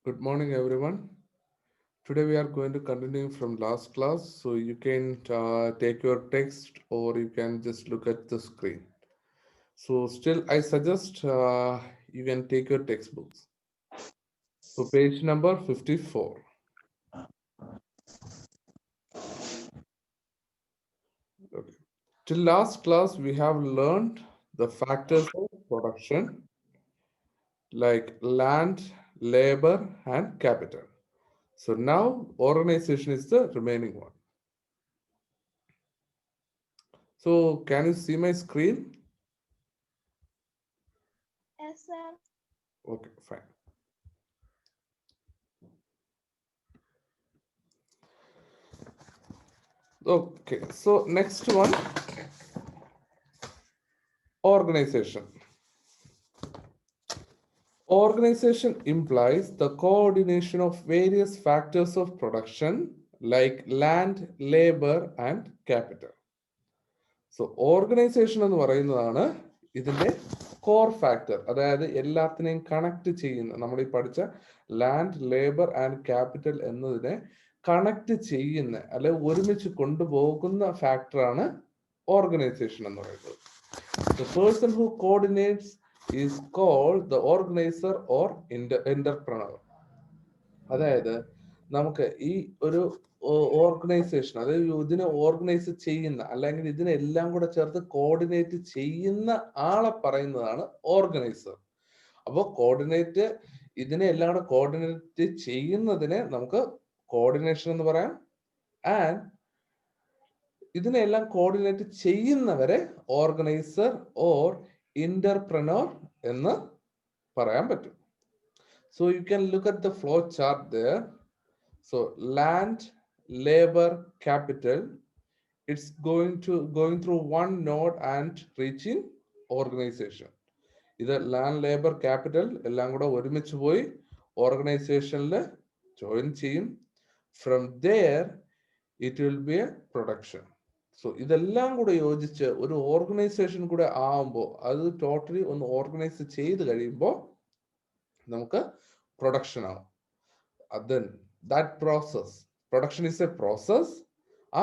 Good morning, everyone. Today we are going to continue from last class, so you can take your text or you can just look at the screen. So still, I suggest you can take your textbooks. So page number 54. Okay. Till last class, we have learned the factors of production like land, labor, and capital. So now organization is the remaining one. So can you see my screen? Yes, sir. Okay, fine. Okay, so next one, organization. Organization implies the coordination of various factors of production like land, labor, and capital. So organisation എന്ന് പറയുന്നതാണ് ഇതിന്റെ core factor, അതായത് എല്ലാത്തിനെയും connect ചെയ്യുന്ന നമ്മൾ ഈ പഠിച്ച land, labour and capital എന്നതിനെ കണക്ട് ചെയ്യുന്ന അല്ലെ ഒരുമിച്ച് കൊണ്ടുപോകുന്ന ഫാക്ടറാണ് ഓർഗനൈസേഷൻ എന്ന് പറയുന്നത്. The person who coordinates is called the organizer or entrepreneur. അതായത് നമുക്ക് ഈ ഒരു ഓർഗനൈസേഷൻ, അതായത് ഇതിനെ ഓർഗനൈസ് ചെയ്യുന്ന അല്ലെങ്കിൽ ഇതിനെല്ലാം കൂടെ ചേർത്ത് കോർഡിനേറ്റ് ചെയ്യുന്ന ആളെ പറയുന്നതാണ് ഓർഗനൈസർ. അപ്പോൾ കോർഡിനേറ്റ് ഇതിനെ എല്ലാം കൂടെ കോർഡിനേറ്റ് ചെയ്യുന്നതിനെ നമുക്ക് കോർഡിനേഷൻ എന്ന് പറയാം. ആൻഡ് ഇതിനെല്ലാം കോർഡിനേറ്റ് ചെയ്യുന്നവരെ ഓർഗനൈസർ ഓർ ഇന്റർപ്രനോർ എന്ന് പറയാൻ പറ്റും. So you can look at the flow chart there. So land, labor, capital, it's going through one node and reaching organization. ഇത് ലാൻഡ്, ലേബർ, ക്യാപിറ്റൽ എല്ലാം കൂടെ ഒരുമിച്ച് പോയി ഓർഗനൈസേഷനിൽ ജോയിൻ ചെയ്യും. From there it will be a production. So ഇതെല്ലാം കൂടെ യോജിച്ച് ഒരു ഓർഗനൈസേഷൻ കൂടെ ആവുമ്പോൾ, അത് ടോട്ടലി ഒന്ന് ഓർഗനൈസ് ചെയ്ത് കഴിയുമ്പോൾ നമുക്ക് പ്രൊഡക്ഷൻ ആവും. Then that process, production is a process.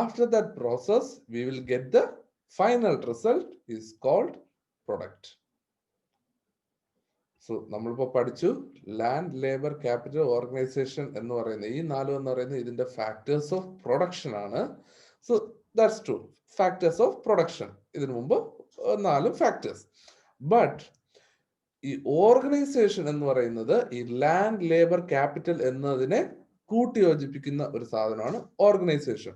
After that process we will get the final result is called product. So നമ്മളിപ്പോൾ പഠിച്ചു ലാൻഡ്, ലേബർ, ക്യാപിറ്റൽ, ഓർഗനൈസേഷൻ എന്ന് പറയുന്ന ഈ നാലും എന്ന് പറയുന്നത് ഇതിന്റെ ഫാക്ടേഴ്സ് ഓഫ് പ്രൊഡക്ഷൻ ആണ്. So that's true, factors of production. ഇതിനു മുമ്പ് നാലും ഫാക്ടേഴ്സ്. ബട്ട് ഈ ഓർഗനൈസേഷൻ എന്ന് പറയുന്നത് ഈ ലാൻഡ്, ലേബർ, ക്യാപിറ്റൽ എന്നതിനെ കൂട്ടിയോജിപ്പിക്കുന്ന ഒരു സാധനമാണ് organisation.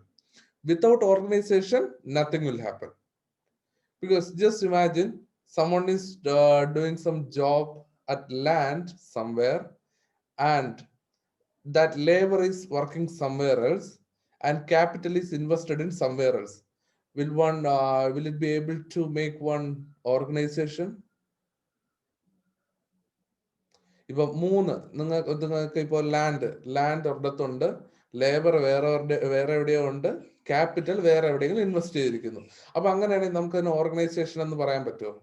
Without organisation nothing will happen. Because just imagine someone is doing some job at land somewhere, and that labor is working somewhere else, and capital is invested in somewhere else. Will it be able to make one organization? ഇപ്പൊ നിങ്ങൾക്ക് ഇപ്പോൾ land ഒരിടത്തുണ്ട്, labour വേറെ എവിടെയോ ഉണ്ട്, capital വേറെ എവിടെയെങ്കിലും invest ചെയ്തിരിക്കുന്നു. അപ്പൊ അങ്ങനെയാണെങ്കിൽ നമുക്ക് അതിന് ഓർഗനൈസേഷൻ എന്ന് പറയാൻ പറ്റുമോ?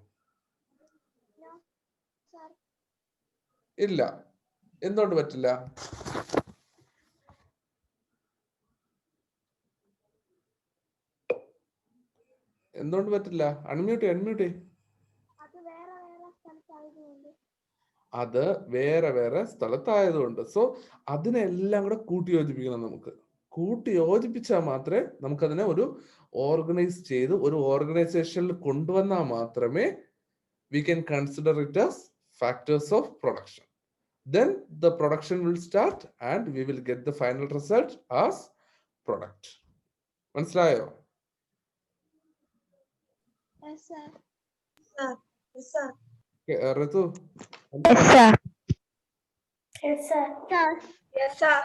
ഇല്ല. എന്തുകൊണ്ട് പറ്റില്ല? എന്തുകൊണ്ട് പറ്റില്ല? അൺമ്യൂട്ട്. അത് വേറെ വേറെ സ്ഥലത്തായതുകൊണ്ട്. സോ അതിനെല്ലാം കൂടെ കൂട്ടിയോജിപ്പിക്കണം. നമുക്ക് കൂട്ടിയോജിപ്പിച്ചാൽ മാത്രമേ നമുക്കതിനെ ഒരു ഓർഗനൈസ് ചെയ്ത് ഒരു ഓർഗനൈസേഷനിൽ കൊണ്ടുവന്നാൽ മാത്രമേ we can consider it as factors of production. Then the production will start and we will get the final result as product. മനസ്സിലായോ? Yes, sir. Yes, sir. Ritu? Yes, sir. Yes, sir. Yes, sir.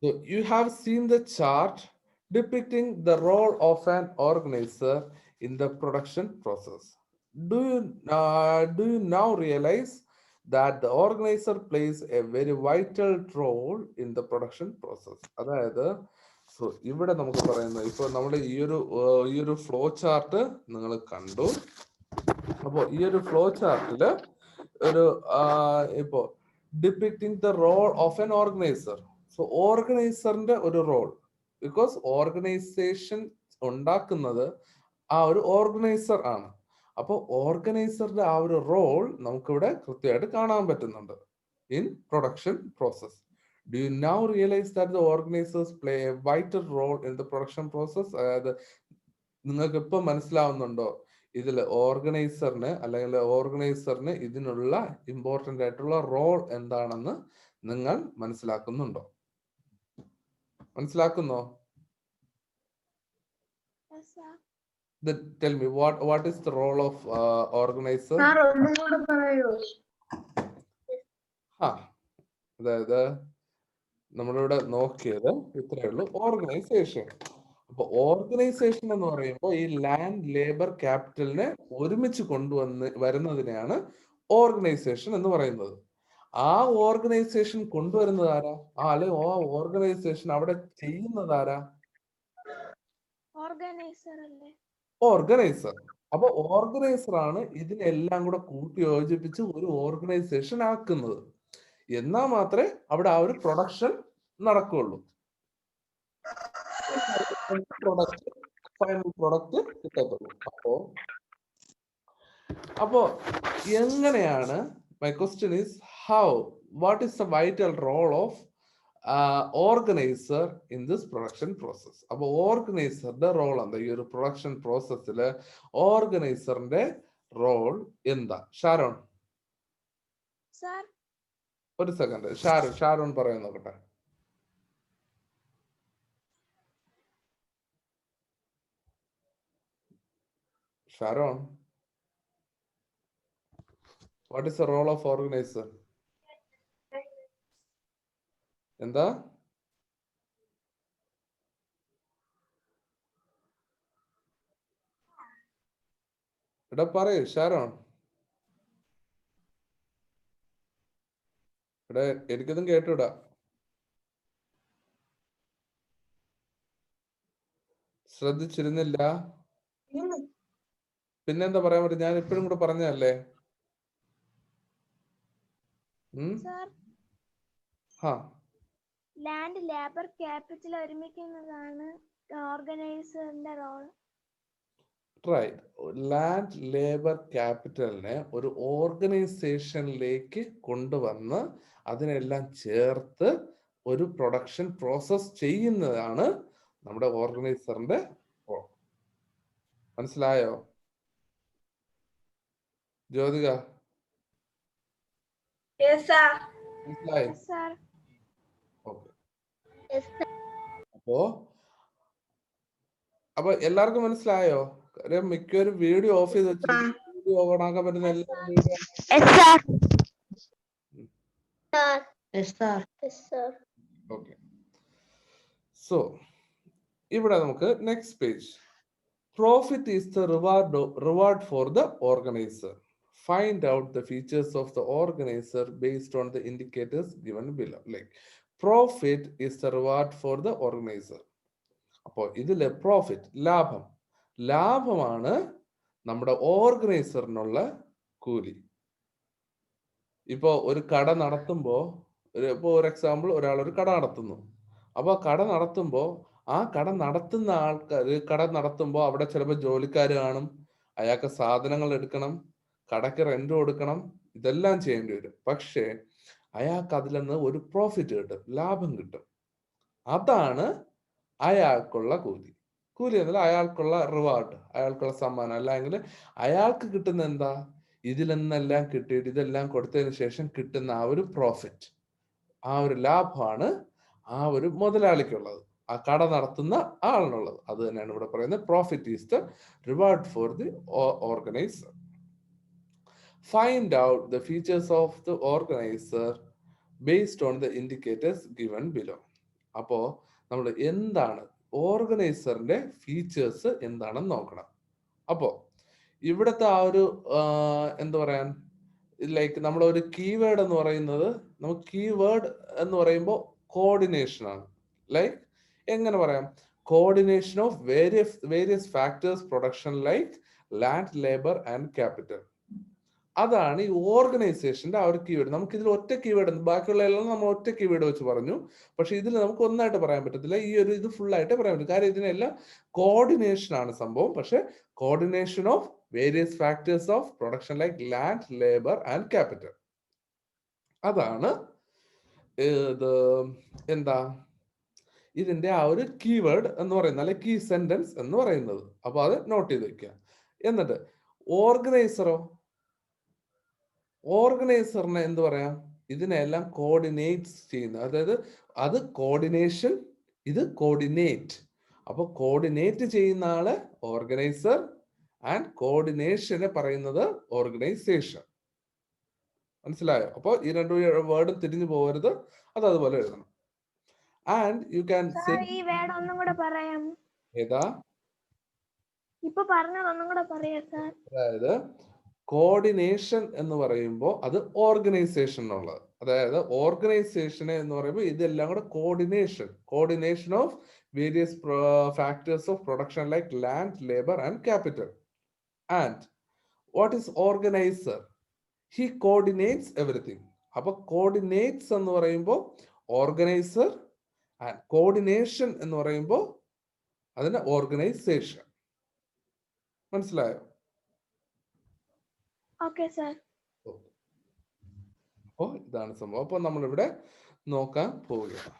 So you have seen the chart depicting the role of an organizer in the production process. Do you now realize that the organizer plays a very vital role in the production process? അതായത് so ഇവിടെ നമുക്ക് പറയുന്നത്, ഇപ്പോൾ നമ്മൾ ഈ ഒരു flow chart നിങ്ങൾ കണ്ടു. അപ്പോൾ ഈ ഒരു ഫ്ലോ ചാർട്ടില് ഒരു ഇപ്പോ depicting the role of an organizer. So ഓർഗനൈസറിന്റെ ഒരു റോൾ, ബിക്കോസ് ഓർഗനൈസേഷൻ ഉണ്ടാക്കുന്നത് ആ ഒരു ഓർഗനൈസർ ആണ്. അപ്പോൾ ഓർഗനൈസറുടെ ആ ഒരു റോൾ നമുക്കിവിടെ കൃത്യമായിട്ട് കാണാൻ പറ്റുന്നുണ്ട് in production process. Do you now realize that the organizers play a vital role in the production process? അതായത് നിങ്ങൾക്ക് ഇപ്പൊ മനസ്സിലാവുന്നുണ്ടോ ഇതിൽ ഓർഗനൈസറിന് ഇതിനുള്ള ഇമ്പോർട്ടന്റ് ആയിട്ടുള്ള റോൾ എന്താണെന്ന് നിങ്ങൾ മനസ്സിലാക്കുന്നുണ്ടോ? മനസ്സിലാക്കുന്നോ? Yes, sir. Then tell me what is the role of organizer? അതായത് നമ്മളിവിടെ നോക്കിയത് ഇത്രയേ ഉള്ളൂ, ഓർഗനൈസേഷൻ. അപ്പൊ ഓർഗനൈസേഷൻ എന്ന് പറയുമ്പോൾ ഈ ലാൻഡ് ലേബർ ക്യാപിറ്റലിനെ ഒരുമിച്ച് വരുന്നതിനെയാണ് ഓർഗനൈസേഷൻ എന്ന് പറയുന്നത്. ആ ഓർഗനൈസേഷൻ കൊണ്ടുവരുന്നത് ആരാ? അല്ലെങ്കിൽ ആ ഓർഗനൈസേഷൻ അവിടെ ചെയ്യുന്നത് ആരാ? ഓർഗനൈസർ. അപ്പൊ ഓർഗനൈസർ ആണ് ഇതിനെല്ലാം കൂടെ കൂട്ടി യോജിപ്പിച്ച് ഒരു ഓർഗനൈസേഷൻ ആക്കുന്നത്. എന്നാൽ മാത്രമേ അവിടെ ആ ഒരു പ്രൊഡക്ഷൻ നടക്കുകയുള്ളൂ, ഫൈനൽ പ്രൊഡക്റ്റ് കിട്ടത്തുള്ളൂ. അപ്പോ എങ്ങനെയാണ്, my question is what is the vital role of organiser in this production process? അപ്പൊ ഓർഗനൈസറുടെ റോൾ എന്താ ഈ ഒരു പ്രൊഡക്ഷൻ പ്രോസസ്സില്? ഓർഗനൈസറിന്റെ റോൾ എന്താ? ഷാരോൺ ഒരു സെക്കൻഡ്, ഷാരോൺ പറയാൻ നോക്കട്ടെ. Sharon, what is the role of organizer? എന്താ? എടാ പറയൂ ഷാരോൺ. എടാ എനിക്കൊന്നും കേട്ടൂടാ. ശ്രദ്ധിച്ചിരുന്നില്ല. പിന്നെന്താ പറയാൻ പറ്റും? ഞാൻ ഇപ്പോഴും കൂടെ പറഞ്ഞല്ലേ. ലാൻഡ് ലേബർ ക്യാപിറ്റൽ ഒരുമിക്കുന്നതാണ് ഓർഗനൈസറിന്റെ റോൾ. റൈറ്റ്. ലാൻഡ് ലേബർ ക്യാപിറ്റലിനെ ഒരു ഓർഗനൈസേഷനിലേക്ക് കൊണ്ടുവന്ന് അതിനെല്ലാം ചേർത്ത് ഒരു പ്രൊഡക്ഷൻ പ്രോസസ് ചെയ്യുന്നതാണ് നമ്മുടെ ഓർഗനൈസറിന്റെ റോൾ. മനസ്സിലായോ ജ്യോതിക? മനസ്സിലായോ? അപ്പൊ എല്ലാവർക്കും മനസ്സിലായോ? മിക്കവരും വീഡിയോ ഓഫ് ചെയ്ത് വെച്ചു. വീഡിയോ ഓൺ ആക്കാൻ പറ്റുന്ന ഓക്കെ. സോ ഇവിടെ നമുക്ക് next page. Profit is the reward for the organiser. Find out the features of the organizer based on the indicators given below. Like profit is the reward for the organizer. അപ്പോൾ ഇതിലെ profit, ലാഭമാണ് നമ്മുടെ ഓർഗനൈസറിനുള്ള കൂലി. ഇപ്പോ ഒരു കട നടത്തുമ്പോ, ഒരു example, ഒരാൾ ഒരു കട നടത്തുന്നു. അപ്പൊ കട നടത്തുമ്പോ ആ കട നടത്തുന്ന കട നടത്തുമ്പോ അവിടെ ചിലപ്പോൾ ജോലിക്കാർ കാണും, അയാൾക്ക് സാധനങ്ങൾ എടുക്കണം, കടക്ക് റെന്റ് കൊടുക്കണം, ഇതെല്ലാം ചെയ്യേണ്ടി വരും. പക്ഷേ അയാൾക്ക് അതിൽ നിന്ന് ഒരു പ്രോഫിറ്റ് കിട്ടും, ലാഭം കിട്ടും. അതാണ് അയാൾക്കുള്ള കൂലി. കൂലി എന്നല്ല, അയാൾക്കുള്ള റിവാർഡ്, അയാൾക്കുള്ള സമ്മാനം. അല്ലെങ്കിൽ അയാൾക്ക് കിട്ടുന്ന എന്താ? ഇതിൽ നിന്നെല്ലാം കിട്ടിയിട്ട് ഇതെല്ലാം കൊടുത്തതിന് ശേഷം കിട്ടുന്ന ആ ഒരു പ്രോഫിറ്റ്, ആ ഒരു ലാഭമാണ് ആ ഒരു മുതലാളിക്കുള്ളത്, ആ കട നടത്തുന്ന ആളിനുള്ളത്. അത് തന്നെയാണ് ഇവിടെ പറയുന്നത്. Profit is the reward for the organiser. Find out the features of the organizer based on the indicators given below. അപ്പോ നമ്മൾ എന്താണ് ഓർഗനൈസറിന്റെ ഫീച്ചേഴ്സ് എന്താണെന്ന് നോക്കണം. അപ്പോ ഇവിടുത്തെ ആ ഒരു എന്താ പറയാൻ, ലൈക്ക് നമ്മളൊരു കീവേഡ് എന്ന് പറയുന്നത്, നമുക്ക് കീവേഡ് എന്ന് പറയുമ്പോൾ കോർഡിനേഷൻ ആണ്. ലൈക്ക് എങ്ങനെ പറയാം? Coordination of various factors production, like land, labour and capital. അതാണ് ഈ ഓർഗനൈസേഷന്റെ ആ ഒരു കീവേഡ്. നമുക്ക് ഇതിൽ ഒറ്റ കീവേഡ് ഉണ്ട്, ബാക്കിയുള്ള എല്ലാം നമ്മൾ ഒറ്റ കീവേഡ് വെച്ച് പറഞ്ഞു. പക്ഷെ ഇതിൽ നമുക്ക് ഒന്നായിട്ട് പറയാൻ പറ്റത്തില്ല. ഈ ഒരു ഇത് ഫുൾ ആയിട്ട് പറയാൻ പറ്റും. കാര്യം ഇതിനെല്ലാം കോർഡിനേഷൻ ആണ് സംഭവം. പക്ഷെ coordination of various factors of production like land, labour and capital. അതാണ് ഇത് എന്താ ഇതിന്റെ ആ ഒരു കീവേഡ് എന്ന് പറയുന്നത്, അല്ലെ കീ സെന്റൻസ് എന്ന് പറയുന്നത്. അപ്പൊ അത് നോട്ട് ചെയ്ത് വെക്കുക. എന്നിട്ട് ഓർഗനൈസറോ, ഓർഗനൈസറിനെ എന്ത് പറയാം? ഇതിനെല്ലാം കോർഡിനേറ്റ്സ് ചെയ്യുന്ന, അതായത് അത് കോർഡിനേഷൻ, ഇത് കോർഡിനേറ്റ്. അപ്പൊ കോർഡിനേറ്റ് ചെയ്യുന്ന ആള് ഓർഗനൈസർ ആൻഡ് കോർഡിനേഷനെ പറയുന്നത് ഓർഗനൈസേഷൻ. മനസ്സിലായോ? അപ്പൊ ഈ രണ്ട് വേർഡും തിരിഞ്ഞു പോകരുത്, അത് അതുപോലെ എഴുതണം. ആൻഡ് യു ക്യാൻ സേ, ഈ വേർഡ് ഒന്നും കൂടെ പറയാം. ഏതാ ഇപ്പൊ പറഞ്ഞത് ഒന്നും കൂടെ പറയാം സാർ. അതായത് കോർഡിനേഷൻ എന്ന് പറയുമ്പോൾ അത് ഓർഗനൈസേഷൻ എന്നുള്ളത്. അതായത് ഓർഗനൈസേഷനെ എന്ന് പറയുമ്പോൾ ഇതെല്ലാം കൂടെ coordination of various factors of production like land, labour and capital. And what is organiser? He coordinates everything. അപ്പൊ കോർഡിനേറ്റ്സ് എന്ന് പറയുമ്പോൾ ഓർഗനൈസർ, ആൻഡ് കോർഡിനേഷൻ എന്ന് പറയുമ്പോൾ അതിന്റെ ഓർഗനൈസേഷൻ. മനസ്സിലായോ? Okay sir. അപ്പോ ഇതാണ് സംഭവം. അപ്പൊ നമ്മളിവിടെ നോക്കാൻ പോവുകയാണ്.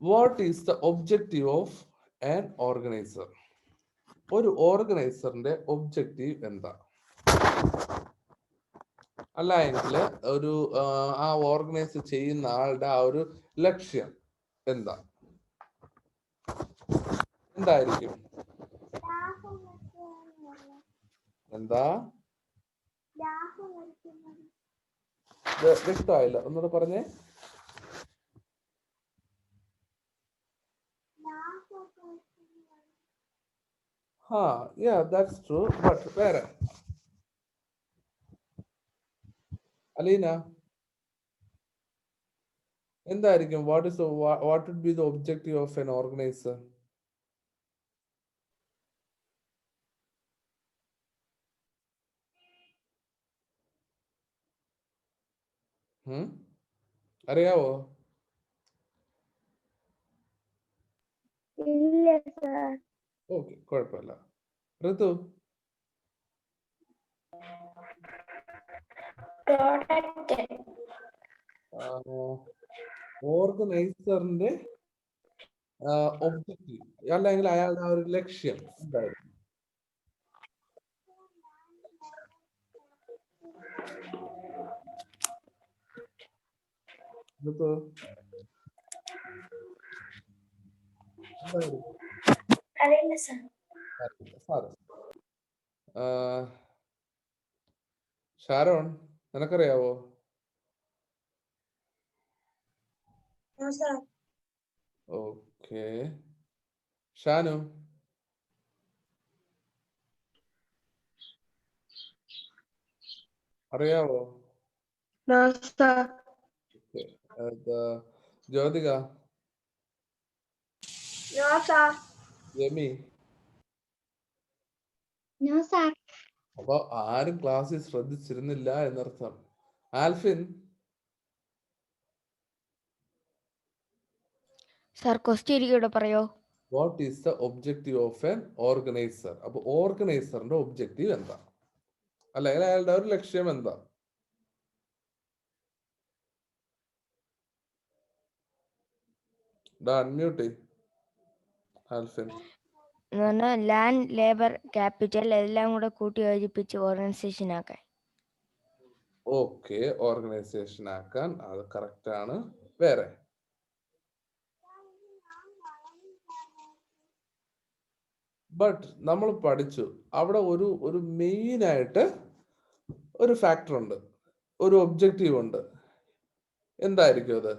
What is the objective of an organiser? ഒരു ഓർഗനൈസറിന്റെ ഒബ്ജക്റ്റീവ് എന്താ? അല്ല എങ്കിൽ ഒരു ആ ഓർഗനൈസ് ചെയ്യുന്ന ആളുടെ ആ ഒരു ലക്ഷ്യം എന്താ? എന്തായിരിക്കും? എന്താ വ്യക്തമായില്ല, ഒന്നുകൂടെ പറഞ്ഞേ. That's true. ബട്ട് വേറെ അലീന എന്തായിരിക്കും? What would be the objective of an organiser? അറിയാവോ? ഇല്ല സാർ. ഓക്കെ, കുഴപ്പമില്ല. ഋതു? ഓർഗനൈസറിന്റെ ഒബ്ജക്റ്റീവ് അല്ലെങ്കിൽ അയാളുടെ ആ ഒരു ലക്ഷ്യം എന്തായിരുന്നു? ഷാരോൺ, നിനക്കറിയാവോ? ഓക്കെ. ഷാനു? അറിയാവോ? ജ്യോതിക? ജെമി? അപ്പൊ ആരും ക്ലാസ്സിൽ ശ്രദ്ധിച്ചിരുന്നില്ല എന്നർത്ഥം. ആൽഫിൻ? സാർ ക്വസ്റ്റ്യൻ ഇവിടെ പറയോ? What is the objective of an organiser? അപ്പൊ ഓർഗനൈസറിന്റെ ഒബ്ജക്റ്റീവ് എന്താ, അല്ലെങ്കിൽ അയാളുടെ ഒരു ലക്ഷ്യം എന്താ? Unmute Alfin. Land, labour, capital എല്ലാം കൂടെ കൂട്ടി യോജിപ്പിച്ച് ഓർഗനൈസേഷൻ ആക്കാൻ. ഓക്കെ, ഓർഗനൈസേഷൻ ആക്കാൻ, അത് കറക്റ്റ് ആണ്. വേറെ? ബട്ട് നമ്മൾ പഠിച്ചു അവിടെ ഒരു മെയിൻ ആയിട്ട് ഒരു ഫാക്ടർ ഉണ്ട്, ഒരു ഒബ്ജക്റ്റീവ് ഉണ്ട്. എന്തായിരിക്കും അത്?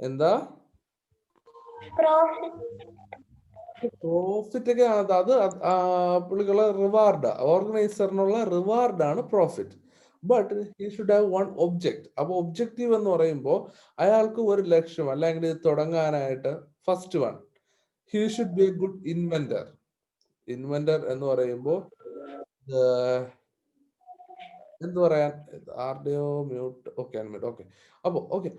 എന്താ? പ്രോഫിറ്റ് ഒക്കെ അത് പുള്ളിക്കുള്ള റിവാർഡ്, ഓർഗനൈസറിനുള്ള റിവാർഡാണ് profit. But he should have one object. അപ്പൊ ഒബ്ജക്റ്റീവ് എന്ന് പറയുമ്പോൾ അയാൾക്ക് ഒരു ലക്ഷ്യം, അല്ലെങ്കിൽ ഇത് തുടങ്ങാനായിട്ട് first one, he should be a good inventor. Inventor എന്ന് പറയുമ്പോൾ എന്ത് പറയാൻ, ആരുടെയോ മ്യൂട്ട്, ഓക്കെ അൺമ്യൂട്ട്, ഓക്കെ. അപ്പൊ ഓക്കെ,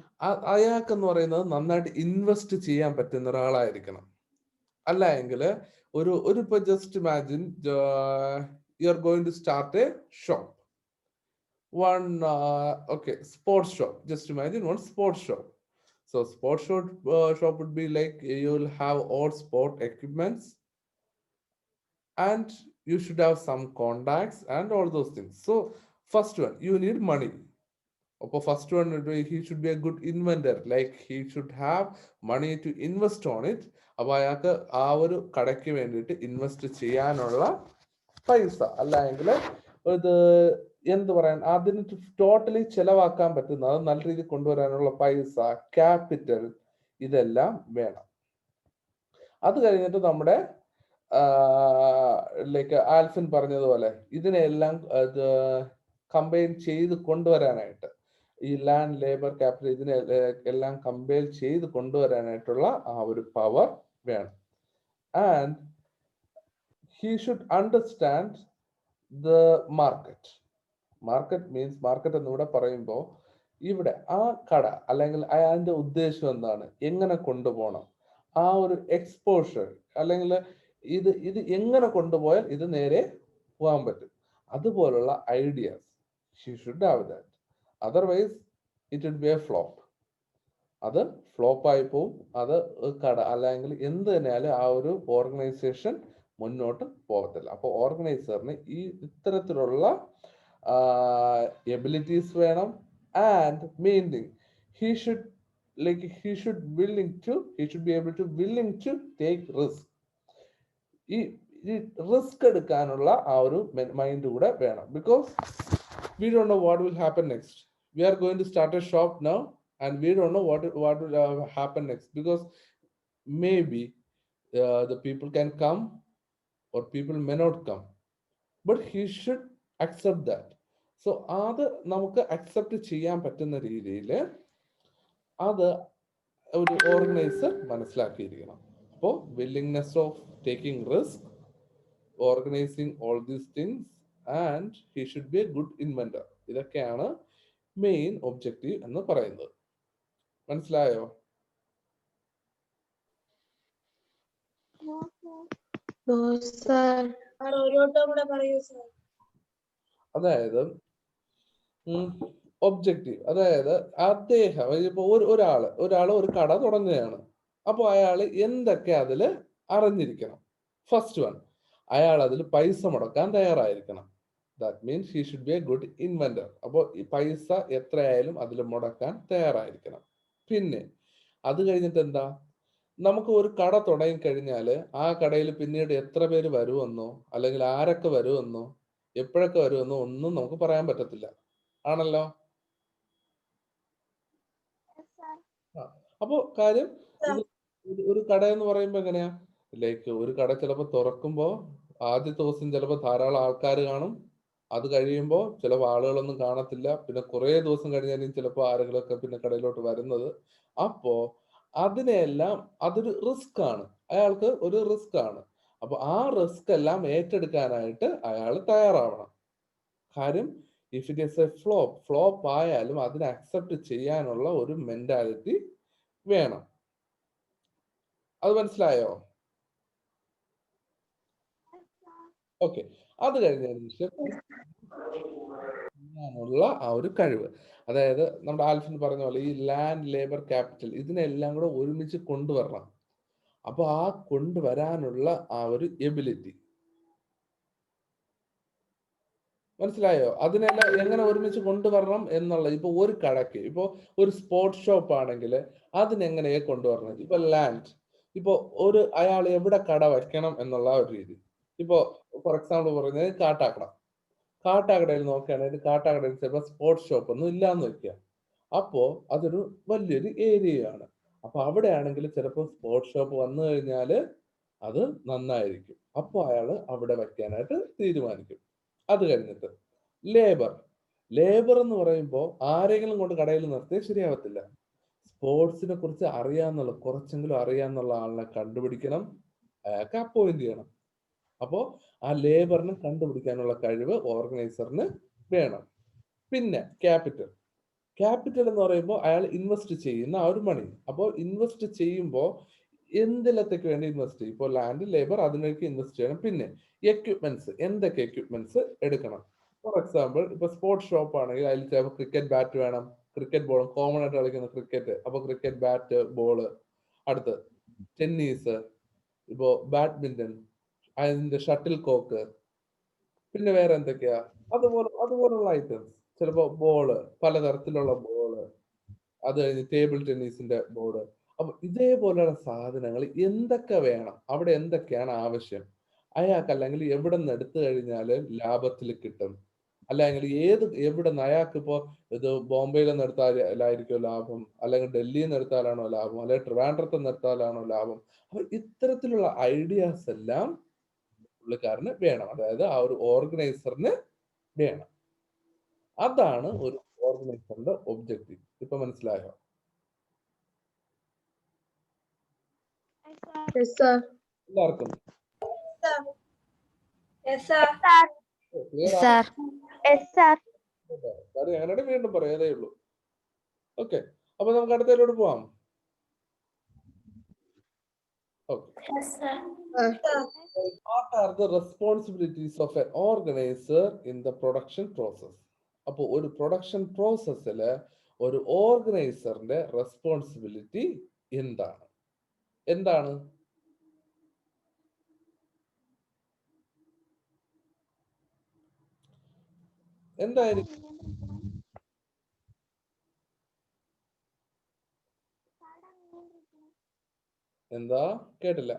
അയാൾക്ക് എന്ന് പറയുന്നത് നന്നായിട്ട് ഇൻവെസ്റ്റ് ചെയ്യാൻ പറ്റുന്ന ഒരാളായിരിക്കണം. അല്ല എങ്കിൽ ഒരു ഇപ്പൊ just imagine you are going to start a shop, one okay, sports shop. Just imagine one sports shop. So sports shop would be like you'll have all sport equipments, and you should have some contacts and all those things. So first one, you need money. First one, he should be a good inventor, like he should have money to invest on it. അപ്പോൾ അയാൾക്ക് ആ ഒരു കടയ്ക്ക് വേണ്ടിയിട്ട് invest ചെയ്യാനുള്ള പൈസ, അല്ല എങ്കിൽ ഇത് എന്ത് പറയാൻ, അതിന് ടോട്ടലി ചെലവാക്കാൻ പറ്റുന്ന, അത് നല്ല രീതിയിൽ കൊണ്ടുവരാനുള്ള പൈസ, ക്യാപിറ്റൽ, ഇതെല്ലാം വേണം. അത് കഴിഞ്ഞിട്ട് നമ്മുടെ ലൈക്ക് ആൽഫിൻ പറഞ്ഞതുപോലെ ഇതിനെല്ലാം കമ്പൈൻ ചെയ്ത് കൊണ്ടുവരാനായിട്ട്, ഈ ലാൻഡ്, ലേബർ, ക്യാപിറ്റൽ, ഇതിനെ എല്ലാം കമ്പൈൻ ചെയ്ത് കൊണ്ടുവരാനായിട്ടുള്ള ആ ഒരു പവർ വേണം. And he should understand the market. Market means, market എന്നിവിടെ പറയുമ്പോൾ ഇവിടെ ആ കട അല്ലെങ്കിൽ അതിന്റെ ഉദ്ദേശം എന്താണ്, എങ്ങനെ കൊണ്ടുപോകണം, ആ ഒരു എക്സ്പോഷർ, അല്ലെങ്കിൽ ഇത് എങ്ങനെ കൊണ്ടുപോയാൽ ഇത് നേരെ പോകാൻ പറ്റും, അതുപോലുള്ള ideas she should have that. Otherwise it would be a flop. അത് ഫ്ലോപ്പായി പോവും. അത് കട അല്ലെങ്കിൽ എന്ത് തന്നെയാലും ആ ഒരു ഓർഗനൈസേഷൻ മുന്നോട്ട് പോകത്തില്ല. അപ്പോൾ ഓർഗനൈസറിന് ഈ ഇത്തരത്തിലുള്ള എബിലിറ്റീസ് വേണം. And main thing, he should be able to willing to take risk. ഈ റിസ്ക് എടുക്കാനുള്ള ആ ഒരു മൈൻഡ് കൂടെ വേണം. Because we don't know what will happen next. We are going to start a shop now and we don't know what will happen next, because maybe the people can come or people may not come, but he should accept that. So അത് നമുക്ക് accept ചെയ്യാൻ പറ്റുന്ന രീതിയിൽ അത് ഒരു organiser മനസ്സിലാക്കിയിരിക്കണം. അപ്പോൾ willingness of taking risk, organising all these things, and he should be a good inventor. ഇതൊക്കെയാണ് മെയിൻ ഒബ്ജക്റ്റീവ് എന്ന് പറയുന്നത്. മനസ്സിലായോ? അതായത് ഒബ്ജക്റ്റീവ്, അതായത് അദ്ദേഹം ഇപ്പൊ ഒരാള് ഒരു കട തുടങ്ങുകയാണ്. അപ്പോൾ അയാൾ എന്തൊക്കെ അതില് അറിഞ്ഞിരിക്കണം? ഫസ്റ്റ് വൺ, അയാൾ അതിൽ പൈസ മുടക്കാൻ തയ്യാറായിരിക്കണം. That means he should be a good inventor. അപ്പോൾ ഈ പൈസ എത്രയായാലും അതിൽ മുടക്കാൻ തയ്യാറായിരിക്കണം. പിന്നെ അത് കഴിഞ്ഞിട്ട് എന്താ, നമുക്ക് ഒരു കട തുടങ്ങി കഴിഞ്ഞാൽ ആ കടയിൽ പിന്നീട് എത്ര പേര് വരുമെന്നോ അല്ലെങ്കിൽ ആരൊക്കെ വരുമെന്നോ എപ്പോഴൊക്കെ വരുമെന്നോ ഒന്നും നമുക്ക് പറയാൻ പറ്റത്തില്ല, ആണല്ലോ. അപ്പോ കാര്യം, ഒരു കട എന്ന് പറയുമ്പോ എങ്ങനെയാ, ലൈക്ക് ഒരു കട ചിലപ്പോൾ തുറക്കുമ്പോ ആദ്യത്തെ ദിവസം ചിലപ്പോൾ ധാരാളം ആൾക്കാർ കാണും. അത് കഴിയുമ്പോൾ ചിലപ്പോൾ ആളുകളൊന്നും കാണത്തില്ല. പിന്നെ കുറെ ദിവസം കഴിഞ്ഞാലും ചിലപ്പോൾ ആളുകളൊക്കെ പിന്നെ കടയിലോട്ട് വരുന്നത്. അപ്പോ അതിനെല്ലാം അതൊരു റിസ്ക് ആണ്, അയാൾക്ക് ഒരു റിസ്ക് ആണ്. അപ്പൊ ആ റിസ്ക് എല്ലാം ഏറ്റെടുക്കാനായിട്ട് അയാൾ തയ്യാറാവണം. കാര്യം if it is A flop ആയാലും അതിനെ അക്സെപ്റ്റ് ചെയ്യാനുള്ള ഒരു മെന്റാലിറ്റി വേണം. അത് മനസ്സിലായോ? ഓക്കെ. അത് കഴിഞ്ഞതിന് ശേഷം ആ ഒരു കഴിവ്, അതായത് നമ്മുടെ ആൽഫിൻ പറഞ്ഞ പോലെ ഈ ലാൻഡ്, ലേബർ, ക്യാപിറ്റൽ ഇതിനെല്ലാം കൂടെ ഒരുമിച്ച് കൊണ്ടുവരണം. അപ്പൊ ആ കൊണ്ടുവരാനുള്ള ആ ഒരു എബിലിറ്റി, മനസ്സിലായോ? അതിനെല്ലാം എങ്ങനെ ഒരുമിച്ച് കൊണ്ടുവരണം എന്നുള്ള, ഇപ്പൊ ഒരു കടക്ക്, ഇപ്പൊ ഒരു സ്പോർട്സ് ഷോപ്പ് ആണെങ്കിൽ അതിനെങ്ങനെയെ കൊണ്ടുവരണം. ഇപ്പൊ ലാൻഡ്, ഇപ്പൊ അയാൾ എവിടെ കട വയ്ക്കണം എന്നുള്ള ഒരു രീതി. ഇപ്പൊ ഫോർ എക്സാമ്പിൾ പറയുന്നത് കാട്ടാക്കടയിൽ നോക്കുകയാണെങ്കിൽ കാട്ടാക്കടയിൽ ചിലപ്പോൾ സ്പോർട്സ് ഷോപ്പ് ഒന്നും ഇല്ലാന്ന് വെക്കുക. അപ്പോ അതൊരു വലിയൊരു ഏരിയയാണ്. അപ്പൊ അവിടെ ആണെങ്കിൽ ചിലപ്പോൾ സ്പോർട്സ് ഷോപ്പ് വന്നു കഴിഞ്ഞാല് അത് നന്നായിരിക്കും. അപ്പൊ അയാൾ അവിടെ വയ്ക്കാനായിട്ട് തീരുമാനിക്കും. അത് കഴിഞ്ഞിട്ട് ലേബർ എന്ന് പറയുമ്പോൾ ആരെങ്കിലും കൊണ്ട് കടയിൽ നിർത്തിയാൽ ശരിയാവത്തില്ല. സ്പോർട്സിനെ കുറിച്ച് കുറച്ചെങ്കിലും അറിയാന്നുള്ള ആളിനെ കണ്ടുപിടിക്കണം, അയാൾക്ക് അപ്പോയിന്റ് ചെയ്യണം. അപ്പോൾ ആ ലേബറിന് കണ്ടുപിടിക്കാനുള്ള കഴിവ് ഓർഗനൈസറിന് വേണം. പിന്നെ ക്യാപിറ്റൽ. ക്യാപിറ്റൽ എന്ന് പറയുമ്പോൾ അയാൾ ഇൻവെസ്റ്റ് ചെയ്യുന്ന ആ ഒരു മണി. അപ്പോൾ ഇൻവെസ്റ്റ് ചെയ്യുമ്പോൾ എന്തിലത്തേക്ക് വേണ്ടി ഇൻവെസ്റ്റ് ചെയ്യും? ഇപ്പോൾ ലാൻഡ്, ലേബർ, അതിലേക്ക് ഇൻവെസ്റ്റ് ചെയ്യണം. പിന്നെ എക്യുപ്മെന്റ്സ്, എന്തൊക്കെ എക്യുപ്മെന്റ്സ് എടുക്കണം? ഫോർ എക്സാമ്പിൾ ഇപ്പൊ സ്പോർട്സ് ഷോപ്പ് ആണെങ്കിൽ അതിൽ ചിലപ്പോൾ ക്രിക്കറ്റ് ബാറ്റ് വേണം, ക്രിക്കറ്റ് ബോൾ, കോമൺ ആയിട്ട് കളിക്കുന്ന ക്രിക്കറ്റ്, അപ്പൊ ക്രിക്കറ്റ് ബാറ്റ്, ബോള്. അടുത്ത് ടെന്നീസ്, ഇപ്പോ ബാഡ്മിന്റൺ, അതിന്റെ ഷട്ടിൽ കോക്ക്, പിന്നെ വേറെ എന്തൊക്കെയാ അതുപോലുള്ള ഐറ്റംസ്. ചിലപ്പോ ബോള്, പലതരത്തിലുള്ള ബോള്, അത് കഴിഞ്ഞ് ടേബിൾ ടെന്നീസിന്റെ ബോർഡ്. അപ്പൊ ഇതേപോലെയുള്ള സാധനങ്ങൾ എന്തൊക്കെ വേണം, അവിടെ എന്തൊക്കെയാണ് ആവശ്യം, അയാൾക്ക് അല്ലെങ്കിൽ എവിടെ നിന്ന് എടുത്തു കഴിഞ്ഞാൽ ലാഭത്തിൽ കിട്ടും, അല്ലെങ്കിൽ എവിടെ നിന്ന് അയാൾക്ക് ഇപ്പോ ഇത് ബോംബെയിൽ നിന്ന് എടുത്താലായിരിക്കും ലാഭം, അല്ലെങ്കിൽ ഡൽഹിയിൽ നിന്ന് എടുത്താലാണോ ലാഭം, അല്ലെങ്കിൽ ട്രിവാൻഡ്രത്ത് നിന്ന് എടുത്താലാണോ ലാഭം. അപ്പൊ ഇത്തരത്തിലുള്ള ഐഡിയാസ് എല്ലാം പുള്ളിക്കാരന് വേണം, അതായത് ആ ഒരു ഓർഗനൈസറിന് വേണം. അതാണ് ഒരു ഓർഗനൈസറിന്റെ ഒബ്ജക്റ്റീവ്. ഇപ്പൊ മനസ്സിലായോ? Yes, sir. എല്ലാവർക്കും Yes, sir. clear സാർ ആണ്? ഞാനോട് വീണ്ടും പറയാതേ ഉള്ളൂ. ഓക്കെ, അപ്പൊ നമുക്ക് അടുത്തതിലോട്ട് പോവാം. What are the responsibilities of an organizer in the production process? അപ്പൊ ഒരു പ്രൊഡക്ഷൻ പ്രോസസ്സില് ഒരു ഓർഗനൈസറിന്റെ റെസ്പോൺസിബിലിറ്റി എന്താണ്? എന്തായിരിക്കും? എന്താ? കേട്ടില്ല.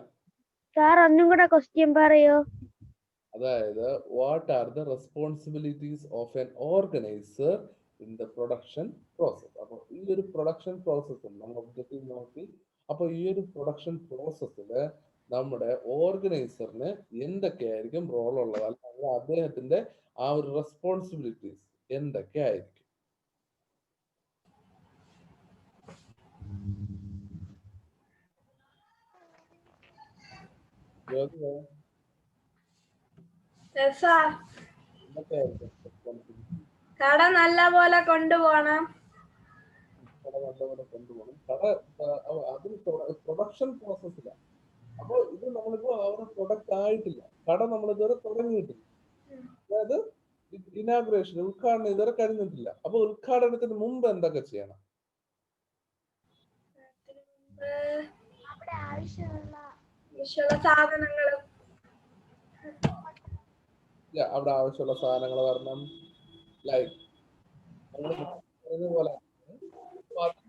സാർ ഒന്നും കൂടെ ക്വസ്റ്റ്യൻ പറയോ? അതായത് what are the responsibilities of an organiser in the production process. അപ്പോൾ ഈ ഒരു പ്രൊഡക്ഷൻ പ്രോസസ്സിൽ നമ്മൾ ഒബ്ജക്റ്റീവ് നോക്കി. അപ്പൊ ഈ ഒരു പ്രൊഡക്ഷൻ പ്രോസസ്സില് നമ്മുടെ ഓർഗനൈസറിന് എന്തൊക്കെയായിരിക്കും റോൾ ഉള്ളത്, അല്ലെങ്കിൽ അദ്ദേഹത്തിന്റെ ആ ഒരു റെസ്പോൺസിബിലിറ്റീസ് എന്തൊക്കെ ആയിരിക്കും? Yes, sir. എന്തൊക്കെയായിരിക്കും റെസ്പോൺസിബിലിറ്റി? കട നല്ല പോലെ കൊണ്ടുപോകണം. കട നല്ലപോലെ കൊണ്ടുപോകണം. കട അതിന് പ്രൊഡക്ഷൻ പ്രോസസ്സിലാണ്. അപ്പൊ ഇത് നമ്മളിപ്പോ ആ ഒരു പ്രൊഡക്റ്റ് ആയിട്ടില്ല, കട നമ്മൾ ഇതുവരെ തുടങ്ങിയിട്ടില്ല. അതായത് ഇനാഗുറേഷൻ, ഉദ്ഘാടനം ഇതുവരെ കഴിഞ്ഞിട്ടില്ല. അപ്പൊ ഉദ്ഘാടനത്തിന് മുമ്പ് എന്തൊക്കെ ചെയ്യണം? അവിടെ ആവശ്യമുള്ള സാധനങ്ങളും അവിടെ ആവശ്യമുള്ള സാധനങ്ങൾ വരണം. ലൈക്ക് പോലെ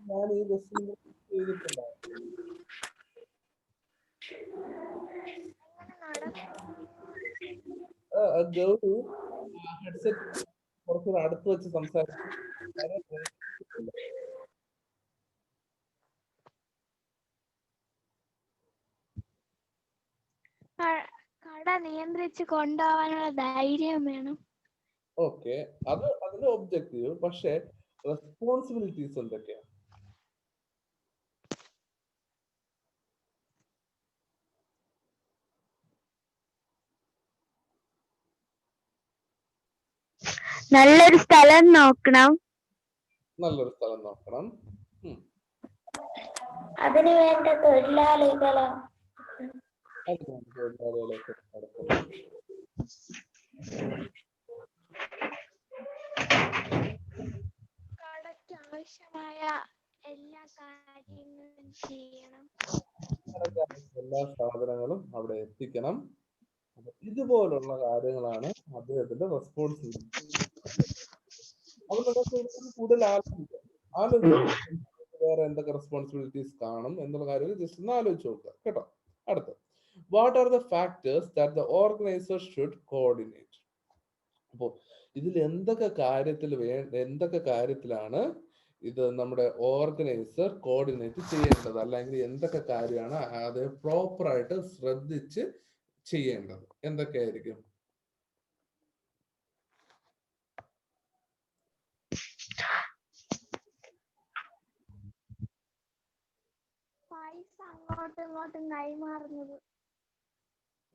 ഞാൻ ഈ ബസ്സിൽ ചെയ്തിട്ടുണ്ടായിരുന്നു. ഗൗരി ഹെഡ്സെറ്റ് കുറച്ചുകൂടെ അടുത്ത് വെച്ച് സംസാരിക്കും. കട നിയന്ത്രിച്ച് കൊണ്ടുപോകാനുള്ള ധൈര്യം വേണം. ഓക്കെ, അതിന്റെ ഒബ്ജക്റ്റീവ്. പക്ഷെ റെസ്പോൺസിബിലിറ്റീസ് എന്തൊക്കെയാണ്? നല്ലൊരു സ്ഥലം നോക്കണം. അതിനു വേണ്ട തൊഴിലാളികളെ കടയ്ക്ക് ആവശ്യമായ എല്ലാ കാര്യങ്ങളും ചെയ്യണം. എല്ലാ സാധനങ്ങളും അവിടെ എത്തിക്കണം. ഇതുപോലുള്ള കാര്യങ്ങളാണ് അദ്ദേഹത്തിന്റെ റെസ്പോൺസിബിലിറ്റി. അപ്പൊ നമുക്ക് കൂടുതൽ ആലോചിക്കാം വേറെ എന്തൊക്കെ റെസ്പോൺസിബിലിറ്റീസ് കാണും എന്നുള്ള കാര്യം ജസ്റ്റ് ഒന്ന് ആലോചിച്ച് നോക്കുക കേട്ടോ. അടുത്ത, what are the factors that the organiser should coordinate. അപ്പോ ഇതിൽ എന്തൊക്കെ കാര്യത്തിലാണ് ഇത് നമ്മുടെ ഓർഗനൈസർ കോർഡിനേറ്റ് ചെയ്യേണ്ടത്, അല്ലെങ്കിൽ എന്തൊക്കെ കാര്യമാണ് അത് പ്രോപ്പറായിട്ട് ശ്രദ്ധിച്ച് ചെയ്യേണ്ടത്? എന്തൊക്കെയായിരിക്കും? പൈസ അങ്ങോട്ടും ഇങ്ങോട്ടും കൈമാറുന്നത്.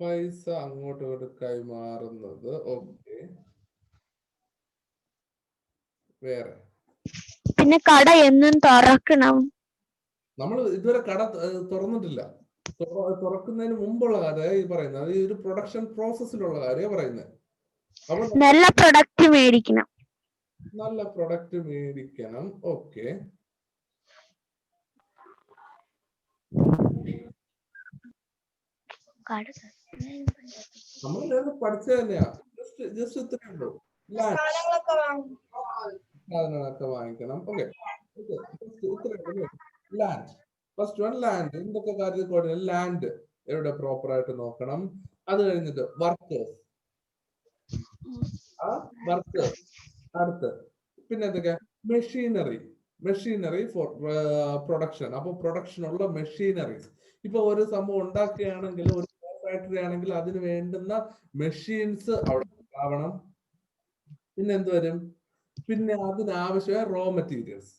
പൈസ അങ്ങോട്ടും ഇങ്ങോട്ടും കൈമാറുന്നത്. ഓക്കെ, വേറെ പിന്നെ കട എന്നും തുറക്കണം. നമ്മൾ ഇതുവരെ കട തുറന്നിട്ടില്ല. തുറക്കുന്നതിന് മുമ്പുള്ള കാര്യമാണ് ഈ പറയുന്നത്. അത് ഈ ഒരു പ്രൊഡക്ഷൻ പ്രോസസ്സിലുള്ള കാര്യമാണ് പറയുന്നത്. അപ്പൊ നല്ല പ്രൊഡക്റ്റ് മേടിക്കണം. നല്ല പ്രൊഡക്റ്റ് മേടിക്കണം. ഓക്കെ, നമ്മൾ പഠിച്ചത് തന്നെയാ. ജസ്റ്റ് ഇത്രയേ ഉള്ളൂ. സാധനങ്ങളൊക്കെ വാങ്ങും. സാധനങ്ങളൊക്കെ വാങ്ങിക്കണം. ഓക്കെ, ഇത്രയേ ലാൻഡ്. First one land. എന്തൊക്കെ കാര്യത്തിൽ കോർഡിനേറ്റ്? ലാൻഡ് എവിടെ പ്രോപ്പർ ആയിട്ട് നോക്കണം. അത് കഴിഞ്ഞിട്ട് വർക്കേഴ്സ്, ആ വർക്കേഴ്സ്. അടുത്ത് പിന്നെ എന്തൊക്കെയാ? Machinery for production. അപ്പൊ പ്രൊഡക്ഷൻ ഉള്ള മെഷീനറീസ്. ഇപ്പൊ ഒരു സംഭവം ഉണ്ടാക്കുകയാണെങ്കിൽ, ഒരു ഫാക്ടറി ആണെങ്കിൽ അതിന് വേണ്ടുന്ന മെഷീൻസ് അവിടെ ഉണ്ടാവണം. പിന്നെ എന്ത് വരും? പിന്നെ അതിനാവശ്യമായ റോ മെറ്റീരിയൽസ്.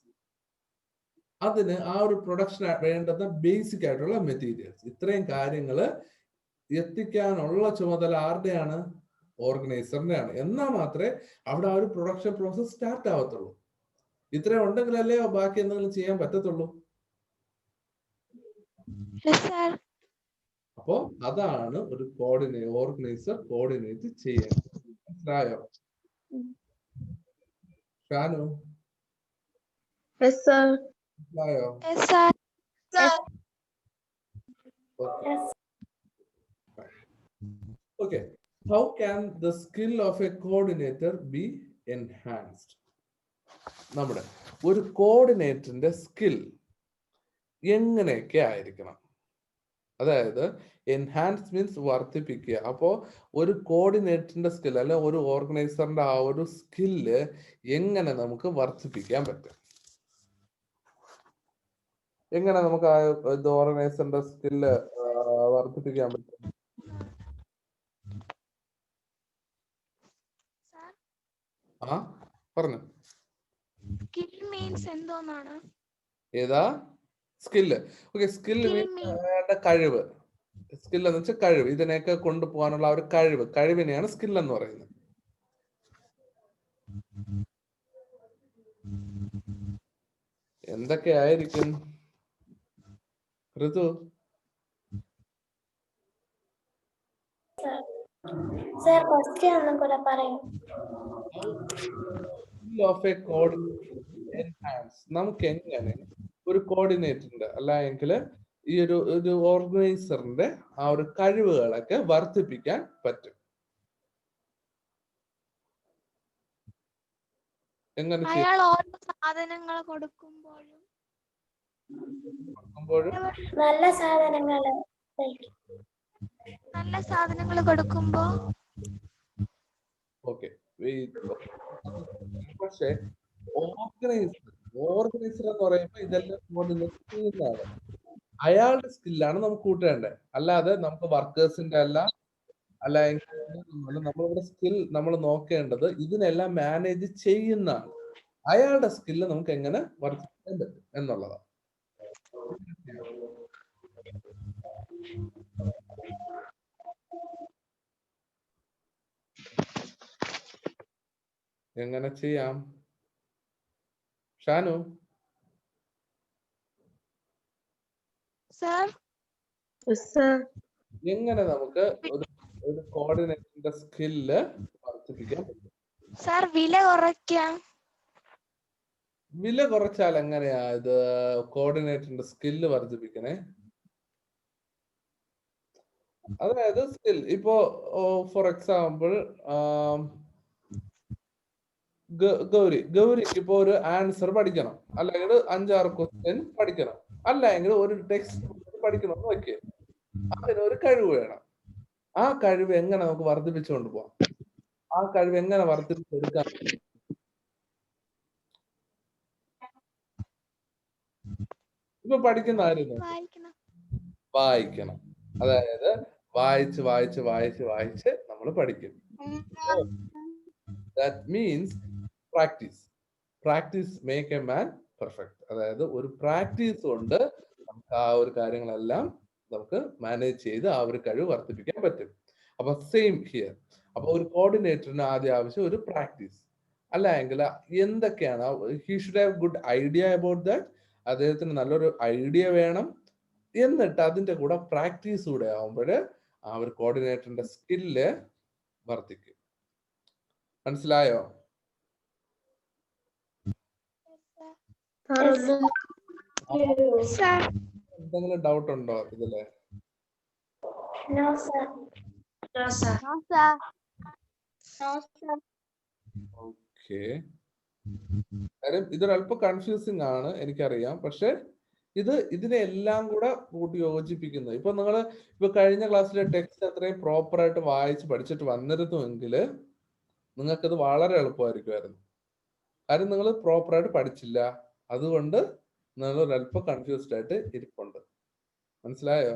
അതിന് ആ ഒരു പ്രൊഡക്ഷൻ വേണ്ടുന്ന ബേസിക് ആയിട്ടുള്ള മെറ്റീരിയൽസ്. ഇത്രയും കാര്യങ്ങൾ എത്തിക്കാനുള്ള ചുമതല ആരുടെയാണ്? ഓർഗനൈസറിന്റെയാണ്. എന്നാൽ മാത്രമേ അവിടെ ആ ഒരു പ്രൊഡക്ഷൻ പ്രോസസ് സ്റ്റാർട്ട് ആവത്തുള്ളൂ. ഇത്രയും ഉണ്ടെങ്കിലല്ലേ ബാക്കി എന്തെങ്കിലും ചെയ്യാൻ പറ്റത്തുള്ളൂ. അപ്പോ അതാണ് ഒരു ഓർഗനൈസർ കോർഡിനേറ്റ് ചെയ്യേണ്ടത്. മനസ്സിലായോ ഷാനു? മനസ്സിലായോ? Okay. How can the skill of a coordinator be enhanced? നമ്മുടെ ഒരു കോർഡിനേറ്ററിന്റെ സ്കിൽ എങ്ങനെയൊക്കെ ആയിരിക്കണം? അതായത് എൻഹാൻസ് മീൻസ് വർദ്ധിപ്പിക്കുക. അപ്പോ ഒരു കോർഡിനേറ്ററിന്റെ സ്കിൽ അല്ലെ ഒരു ഓർഗനൈസറിന്റെ ആ ഒരു സ്കില്ല് എങ്ങനെ നമുക്ക് വർദ്ധിപ്പിക്കാൻ പറ്റും? എങ്ങനെ നമുക്ക് ആ ഓർഗനൈസറിന്റെ സ്കില്ല് വർദ്ധിപ്പിക്കാൻ പറ്റും? ആ പറഞ്ഞു. സ്കിൽ മീൻസ് എന്തോന്നാണ്? ഏതാ സ്കില്ല്? ഓക്കെ, സ്കില്ല് മീൻസ് കഴിവ്. സ്കിൽ എന്ന് വെച്ചാൽ കഴിവ്. ഇതിനെയൊക്കെ കൊണ്ടുപോകാനുള്ള ഒരു കഴിവിനെയാണ് സ്കിൽ എന്ന് പറയുന്നത്. എന്തൊക്കെയായിരിക്കും ഋതു? നമുക്ക് എങ്ങനെ ഒരു കോർഡിനേറ്ററിന്റെ അല്ലെങ്കിൽ ഈ ഒരു ഓർഗനൈസറിന്റെ ആ ഒരു കഴിവുകളൊക്കെ വർദ്ധിപ്പിക്കാൻ പറ്റും? എങ്ങനെ അയാൾ ഓരോ സാധനങ്ങൾ കൊടുക്കുമ്പോഴും നല്ല സാധനങ്ങൾ കൊടുക്കുമ്പോ ഓക്കെ. പക്ഷെ ഓർഗനൈസർ എന്ന് പറയുമ്പോൾ ഇതെല്ലാം കോർഡിനേറ്റ് ചെയ്യുന്നതാണ്. അയാളുടെ സ്കില്ലാണ് നമുക്ക് കൂട്ടേണ്ടത്. അല്ലാതെ നമുക്ക് വർക്കേഴ്സിന്റെ നമ്മളിവിടെ സ്കിൽ നമ്മൾ നോക്കേണ്ടത് ഇതിനെല്ലാം മാനേജ് ചെയ്യുന്നതാണ്. അയാളുടെ സ്കില്ല് നമുക്ക് എങ്ങനെ വർദ്ധിപ്പിക്കാൻ പറ്റും എന്നുള്ളതാണ്. എങ്ങനെ ചെയ്യാം ഷാനു? എങ്ങനെ നമുക്ക് ഒരു കോർഡിനേറ്ററിന്റെ സ്കില്ല് വർദ്ധിപ്പിക്കാൻ പറ്റും? വില കുറയ്ക്കാം. വില കുറച്ചാൽ എങ്ങനെയാ ഇത് കോർഡിനേറ്ററിന്റെ സ്കില്ല് വർദ്ധിപ്പിക്കണേ? അതായത് സ്കിൽ ഇപ്പോ ഫോർ എക്സാമ്പിൾ ഗൗരിക്ക് ഇപ്പൊ ഒരു ആൻസർ പഠിക്കണം, അല്ലെങ്കിൽ 5-6 ക്വസ്റ്റ്യൻ പഠിക്കണം, അല്ലെങ്കിൽ ഒരു ടെക്സ്റ്റ് പഠിക്കണം എന്ന് വെക്കുക. അതിനൊരു കഴിവ് വേണം. ആ കഴിവ് എങ്ങനെ നമുക്ക് വർദ്ധിപ്പിച്ചുകൊണ്ട് പോവാം? ആ കഴിവ് എങ്ങനെ വർദ്ധിപ്പിച്ചെടുക്കാം? ഇപ്പൊ പഠിക്കുന്ന ആയിരുന്നു വായിക്കണം. അതായത് വായിച്ച് നമ്മൾ പഠിക്കും. That means practice make a man perfect. അതായത് ഒരു പ്രാക്ടീസ് കൊണ്ട് നമുക്ക് ആ ഒരു കാര്യങ്ങളെല്ലാം നമുക്ക് മാനേജ് ചെയ്ത് ആ ഒരു കഴിവ് വർദ്ധിപ്പിക്കാൻ പറ്റും. അപ്പൊ സെയിം ഹിയർ. അപ്പൊ ഒരു കോർഡിനേറ്ററിന് ആദ്യം ആവശ്യം ഒരു പ്രാക്ടീസ്, അല്ല എങ്കിൽ എന്തൊക്കെയാണ് he should have good idea about that. അദ്ദേഹത്തിന് നല്ലൊരു ഐഡിയ വേണം. എന്നിട്ട് അതിന്റെ കൂടെ പ്രാക്ടീസ് കൂടെ ആവുമ്പോൾ ആ ഒരു കോർഡിനേറ്ററിന്റെ സ്കില്ല് വർദ്ധിക്കും. മനസ്സിലായോ? എന്തെങ്കിലും ഡൗട്ട് ഉണ്ടോ ഇതില്? ഓക്കെ, കാര്യം ഇതൊരല്പം കൺഫ്യൂസിങ് ആണ് എനിക്കറിയാം. പക്ഷെ ഇതിനെ എല്ലാം കൂടെ കൂട്ടി യോജിപ്പിക്കുന്നത്. ഇപ്പൊ നിങ്ങൾ ഇപ്പൊ കഴിഞ്ഞ ക്ലാസ്സിലെ ടെക്സ്റ്റ് അത്രയും പ്രോപ്പർ ആയിട്ട് വായിച്ച് പഠിച്ചിട്ട് വന്നിരുന്നുവെങ്കിൽ നിങ്ങൾക്കത് വളരെ എളുപ്പമായിരിക്കുമായിരുന്നു. കാര്യം നിങ്ങൾ പ്രോപ്പർ ആയിട്ട് പഠിച്ചില്ല, അതുകൊണ്ട് നിങ്ങൾ ഒരല്പം കൺഫ്യൂസ്ഡ് ആയിട്ട് ഇരിപ്പുണ്ട്. മനസ്സിലായോ?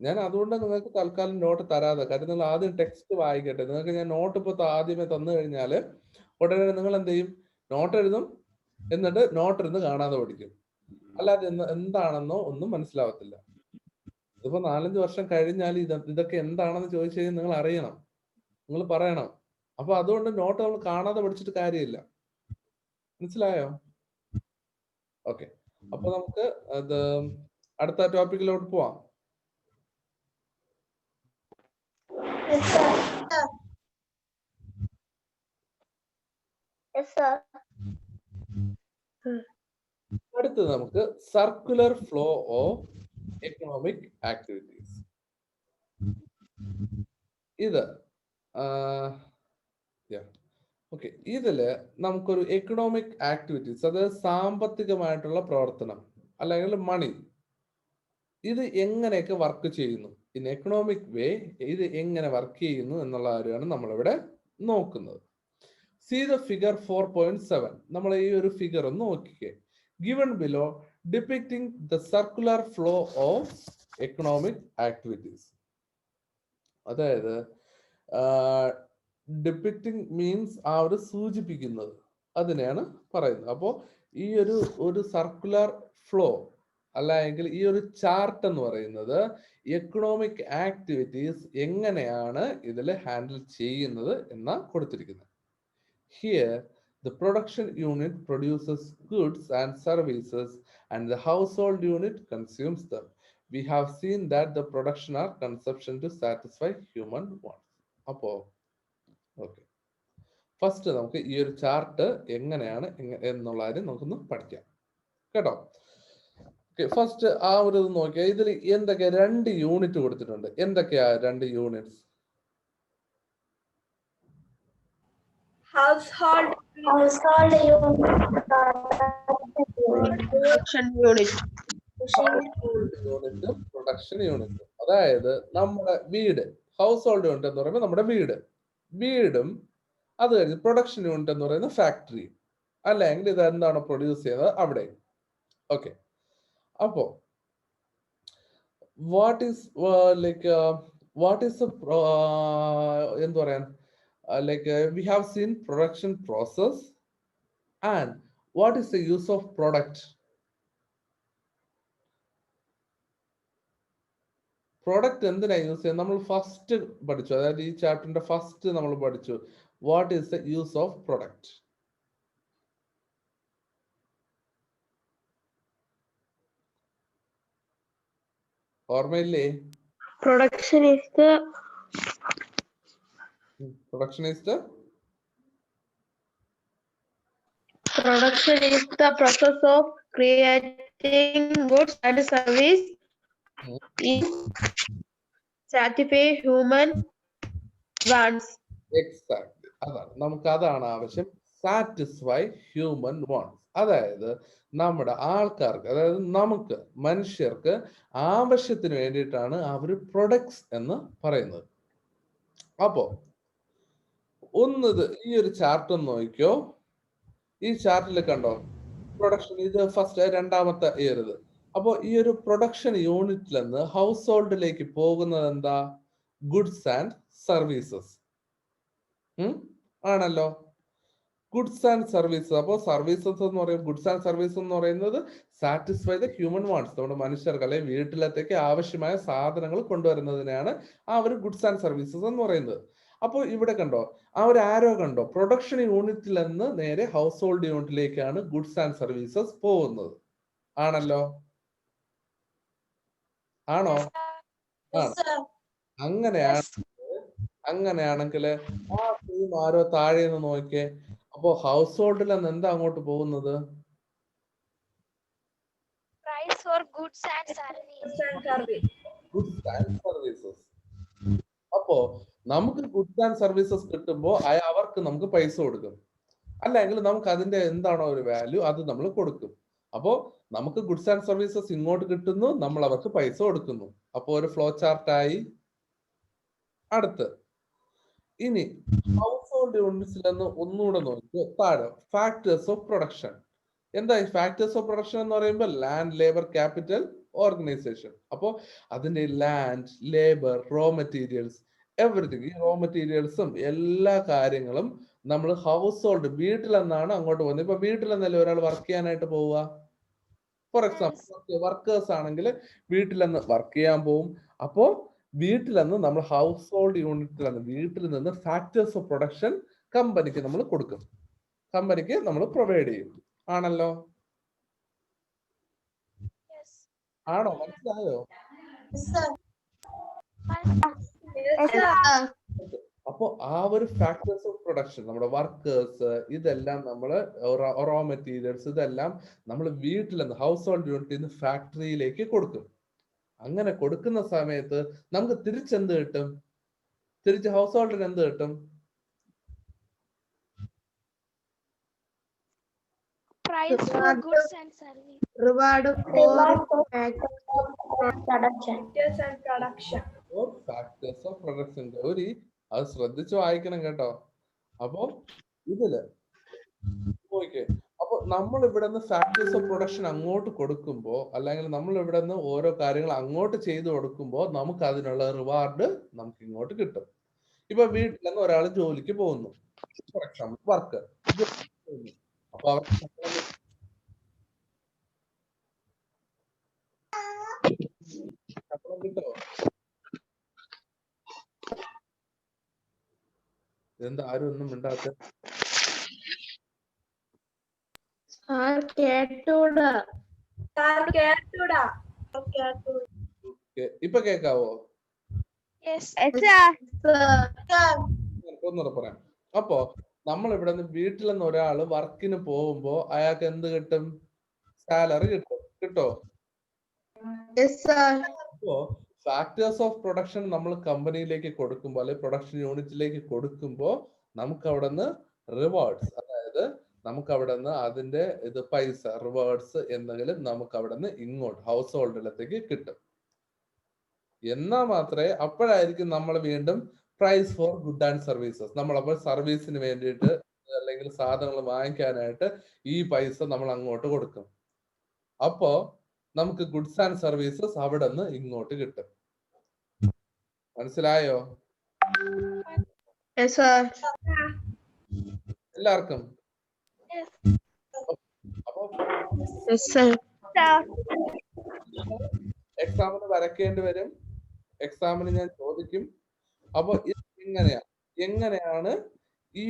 ഞാൻ അതുകൊണ്ട് നിങ്ങൾക്ക് തൽക്കാലം നോട്ട് തരാതെ, കാര്യം നിങ്ങൾ ആദ്യം ടെക്സ്റ്റ് വായിക്കട്ടെ. നിങ്ങൾക്ക് ഞാൻ നോട്ട് ഇപ്പൊ ആദ്യമേ തന്നു കഴിഞ്ഞാല് ഉടനെ നിങ്ങൾ എന്ത് ചെയ്യും? നോട്ട് എഴുതും, എന്നിട്ട് നോട്ട് ഇരുന്ന് കാണാതെ പഠിക്കും. അല്ലാതെ എന്താണെന്നോ ഒന്നും മനസ്സിലാവത്തില്ല. ഇതിപ്പോ 4-5 വർഷം കഴിഞ്ഞാൽ ഇതൊക്കെ എന്താണെന്ന് ചോദിച്ചു കഴിഞ്ഞാൽ നിങ്ങൾ അറിയണം, നിങ്ങൾ പറയണം. അപ്പൊ അതുകൊണ്ട് നോട്ട് നമ്മൾ കാണാതെ പഠിച്ചിട്ട് കാര്യമില്ല. മനസ്സിലായോ? ഓക്കെ, അപ്പൊ നമുക്ക് അത് അടുത്ത ടോപ്പിക്കിലോട്ട് പോവാം. അടുത്തത് നമുക്ക് circular flow of economic activities. ഇത് ഓക്കെ, ഇതില് നമുക്കൊരു എക്കണോമിക് ആക്ടിവിറ്റീസ്, അതായത് സാമ്പത്തികമായിട്ടുള്ള പ്രവർത്തനം അല്ലെങ്കിൽ മണി, ഇത് എങ്ങനെയൊക്കെ വർക്ക് ചെയ്യുന്നു, ഇൻ എക്കണോമിക് വേ ഇത് എങ്ങനെ വർക്ക് ചെയ്യുന്നു എന്നുള്ള കാര്യമാണ് നമ്മളിവിടെ നോക്കുന്നത്. See the figure 4.7. നമ്മൾ ഈ ഒരു ഫിഗർ ഒന്ന് നോക്കിക്കേ. Given below depicting the circular flow of economic activities. അതായത് ഡിപിക്റ്റിംഗ് മീൻസ് ആ ഒരു സൂചിപ്പിക്കുന്നത്, അതിനെയാണ് പറയുന്നത്. അപ്പോൾ ഈ ഒരു സർക്കുലർ ഫ്ലോ അല്ലെങ്കിൽ ഈ ഒരു ചാർട്ട് എന്ന് പറയുന്നത് എക്കണോമിക് ആക്ടിവിറ്റീസ് എങ്ങനെയാണ് ഇതിൽ ഹാൻഡിൽ ചെയ്യുന്നത് എന്നാ കൊടുത്തിരിക്കുന്നത്. Here, the production unit produces goods and services, and the household unit consumes them. We have seen that the production or consumption to satisfy human wants. അപ്പോ ഓക്കെ, ഫസ്റ്റ് നമുക്ക് ഈ ഒരു chart എങ്ങനെയാണ് എന്നുള്ള കാര്യം നമുക്കൊന്ന് പഠിക്കാം കേട്ടോ. ഫസ്റ്റ് ആ ഒരു ഇത് നോക്കിയാൽ ഇതിൽ എന്തൊക്കെയാ 2 യൂണിറ്റ് കൊടുത്തിട്ടുണ്ട്. എന്തൊക്കെയാ 2 units? Household production unit. Production unit, അതായത് നമ്മുടെ വീട്. ഹൗസ് ഹോൾഡ് യൂണിറ്റ് എന്ന് പറയുമ്പോൾ നമ്മുടെ വീടും അത് കഴിഞ്ഞ് പ്രൊഡക്ഷൻ യൂണിറ്റ് എന്ന് പറയുന്നത് ഫാക്ടറി, അല്ലെങ്കിൽ ഇത് എന്താണ് പ്രൊഡ്യൂസ് ചെയ്യുന്നത് അവിടെ. ഓക്കെ, അപ്പോ വാട്ട് ഈസ് എന്ത് പറയാൻ, we have seen production process and what is the use of product. Product എന്തിനാ യൂസ് ചെയ്യുന്നത് നമ്മൾ ഫസ്റ്റ് പഠിച്ചു, അതായത് ഈ ചാപ്റ്ററിന്റെ ഫസ്റ്റ് നമ്മൾ പഠിച്ചു what is the use of product. ഓർമ്മയില്ലേ? Production is the process of creating goods and service in satisfy human wants. Exactly, അതാണ് ആവശ്യം. സാറ്റിസ്ഫൈ ഹ്യൂമൻ വാണ്ട്സ്, അതായത് നമ്മുടെ ആൾക്കാർക്ക്, അതായത് നമുക്ക് മനുഷ്യർക്ക് ആവശ്യത്തിന് വേണ്ടിയിട്ടാണ് അവർ പ്രൊഡക്ട്സ് എന്ന് പറയുന്നത്. അപ്പോ ഈ ഒരു ചാർട്ട് ഒന്ന് നോക്കിക്കോ. ഈ ചാർട്ടിൽ കണ്ടോ പ്രൊഡക്ഷൻ, ഇത് ഫസ്റ്റ് രണ്ടാമത്തെ ഇയർ ഇത്. അപ്പോ ഈ ഒരു പ്രൊഡക്ഷൻ യൂണിറ്റിൽ നിന്ന് ഹൗസ് ഹോൾഡിലേക്ക് പോകുന്നത് എന്താ? ഗുഡ്സ് ആൻഡ് സർവീസസ് ആണല്ലോ. Goods and services. അപ്പോൾ സർവീസസ് എന്ന് പറയുന്നത്, ഗുഡ്സ് ആൻഡ് സർവീസസ് എന്ന് പറയുന്നത് സാറ്റിസ്ഫൈ ദ ഹ്യൂമൻ വാണ്ട്സ്, നമ്മുടെ മനുഷ്യർക്ക് അല്ലെങ്കിൽ വീട്ടിലത്തേക്ക് ആവശ്യമായ സാധനങ്ങൾ കൊണ്ടുവരുന്നതിനാണ് ആ ഒരു ഗുഡ്സ് ആൻഡ് സർവീസസ് എന്ന് പറയുന്നത്. അപ്പോൾ ഇവിടെ കണ്ടോ, ആ ഒരു ആരോ കണ്ടോ, പ്രൊഡക്ഷൻ യൂണിറ്റിൽ നിന്ന് നേരെ ഹൗസ് ഹോൾഡ് യൂണിറ്റിലേക്കാണ് ഗുഡ്സ് ആൻഡ് സർവീസസ് പോകുന്നത്. ആണല്ലോ? ആണോ? ആണ്. അങ്ങനെയാണെങ്കിൽ ആ തീം ആരോ താഴെ നിന്ന് നോക്കിയേ. അപ്പോ ഹൗസ് ഹോൾഡിൽ നിന്ന് എന്താ അങ്ങോട്ട് പോകുന്നത്? Price for goods and service. Goods and services. അപ്പോ നമുക്ക് ഗുഡ്സ് ആൻഡ് സർവീസസ് കിട്ടുമ്പോൾ അവർക്ക് നമുക്ക് പൈസ കൊടുക്കും, അല്ലെങ്കിൽ നമുക്ക് അതിന്റെ എന്താണോ ഒരു വാല്യൂ അത് നമ്മൾ കൊടുക്കും. അപ്പോ നമുക്ക് ഗുഡ്സ് ആൻഡ് സർവീസസ് ഇങ്ങോട്ട് കിട്ടുന്നു, നമ്മൾ അവർക്ക് പൈസ കൊടുക്കുന്നു. അപ്പോ ഒരു ഫ്ലോ ചാർട്ടായി. അടുത്ത് ഇനി ഹൗസ് ഹോൾഡ് യൂണിറ്റ്സിൽ നിന്ന് ഒന്നുകൂടെ നോക്കി താഴെ ഫാക്ടേഴ്സ് ഓഫ് പ്രൊഡക്ഷൻ. എന്താ ഈ ഫാക്ടേഴ്സ് ഓഫ് പ്രൊഡക്ഷൻ എന്ന് പറയുമ്പോൾ ലാൻഡ്, ലേബർ, ക്യാപിറ്റൽ, ഓർഗനൈസേഷൻ. അപ്പോൾ അതിന്റെ land, labour, raw materials, everything, ഈ റോ മെറ്റീരിയൽസും എല്ലാ കാര്യങ്ങളും നമ്മൾ ഹൗസ് ഹോൾഡ് വീട്ടിൽ നിന്നാണ് അങ്ങോട്ട് പോകുന്നത്. ഇപ്പൊ വീട്ടിൽ നിന്നല്ലേ ഒരാൾ വർക്ക് ചെയ്യാനായിട്ട് പോവുക. ഫോർ എക്സാമ്പിൾ വർക്കേഴ്സ് ആണെങ്കിൽ വീട്ടിൽ നിന്ന് വർക്ക് ചെയ്യാൻ പോവും. അപ്പോ വീട്ടിൽ നിന്ന് നമ്മൾ ഹൗസ് ഹോൾഡ് യൂണിറ്റിൽ നിന്ന്, വീട്ടിൽ നിന്ന് ഫാക്ടേഴ്സ് ഓഫ് പ്രൊഡക്ഷൻ കമ്പനിക്ക് നമ്മൾ കൊടുക്കും, കമ്പനിക്ക് നമ്മൾ പ്രൊവൈഡ് ചെയ്യും. ആണല്ലോ? ആണോ? മനസ്സിലായോ? അപ്പോ ആ ഒരു ഫാക്ടേഴ്സ് ഓഫ് പ്രൊഡക്ഷൻ, നമ്മുടെ വർക്കേഴ്സ്, ഇതെല്ലാം നമ്മൾ റോ മെറ്റീരിയൽസ്, ഇതെല്ലാം നമ്മൾ വീട്ടിൽ നിന്ന് ഹൗസ് ഹോൾഡ് യൂണിറ്റിൽ നിന്ന് ഫാക്ടറിയിലേക്ക് കൊടുക്കും. അങ്ങനെ കൊടുക്കുന്ന സമയത്ത് നമുക്ക് തിരിച്ചെന്ത് കിട്ടും? തിരിച്ച് ഹൗസ് ഹോൾഡിന് എന്ത് കിട്ടും? Price for goods and service. Reward for factors of production. Gauri അത് ശ്രദ്ധിച്ചു വായിക്കണം കേട്ടോ. അപ്പോ ഇതില് നോക്കിക്കേ, അപ്പൊ നമ്മൾ ഇവിടെ നിന്ന് ഫാക്ടേഴ്സ് ഓഫ് പ്രൊഡക്ഷൻ അങ്ങോട്ട് കൊടുക്കുമ്പോ, അല്ലെങ്കിൽ നമ്മൾ ഇവിടെ നിന്ന് ഓരോ കാര്യങ്ങൾ അങ്ങോട്ട് ചെയ്തു കൊടുക്കുമ്പോ നമുക്ക് അതിനുള്ള റിവാർഡ് നമുക്ക് ഇങ്ങോട്ട് കിട്ടും. ഇപ്പൊ വീട്ടിൽ നിന്ന് ഒരാൾ ജോലിക്ക് പോകുന്നു, ഫോർ എക്സാമ്പിൾ വർക്ക്. അപ്പൊ അവർക്ക് ശമ്പളം കിട്ടോ? എന്താ ആരും ഒന്നും മിണ്ടാത്ത? ഇപ്പൊ കേക്കാവോ? ഒന്നുകൂടെ പറയാം. അപ്പോ നമ്മൾ ഇവിടെ നിന്ന് വീട്ടിൽ നിന്ന് ഒരാൾ വർക്കിന് പോകുമ്പോ അയാൾക്ക് എന്ത് കിട്ടും? സാലറി കിട്ടും. കിട്ടോ? അപ്പോ ഫാക്ടേഴ്സ് ഓഫ് പ്രൊഡക്ഷൻ നമ്മൾ കമ്പനിയിലേക്ക് കൊടുക്കുമ്പോൾ, അല്ലെങ്കിൽ പ്രൊഡക്ഷൻ യൂണിറ്റിലേക്ക് കൊടുക്കുമ്പോൾ നമുക്ക് അവിടെ നിന്ന് റിവാർഡ്സ്, അതായത് നമുക്ക് അവിടെ നിന്ന് അതിന്റെ ഇത് പൈസ, റിവാർഡ്സ് എന്തെങ്കിലും നമുക്ക് അവിടെ നിന്ന് ഇങ്ങോട്ട് ഹൗസ് ഹോൾഡിലേക്ക് കിട്ടും. എന്നാ മാത്രമേ അപ്പോഴായിരിക്കും നമ്മൾ വീണ്ടും price for good and services, നമ്മളപ്പോൾ സർവീസിന് വേണ്ടിയിട്ട് അല്ലെങ്കിൽ സാധനങ്ങൾ വാങ്ങിക്കാനായിട്ട് ഈ പൈസ നമ്മൾ അങ്ങോട്ട് കൊടുക്കും. അപ്പോ നമുക്ക് ഗുഡ്സ് ആൻഡ് സർവീസസ് അവിടെ നിന്ന് ഇങ്ങോട്ട് കിട്ടും. മനസ്സിലായോ എല്ലാവർക്കും? അപ്പൊ എക്സാമിന് വരയ്ക്കേണ്ടി വരും, എക്സാമിന് ഞാൻ ചോദിക്കും. അപ്പൊ ഇത് എങ്ങനെയാണ് ഈ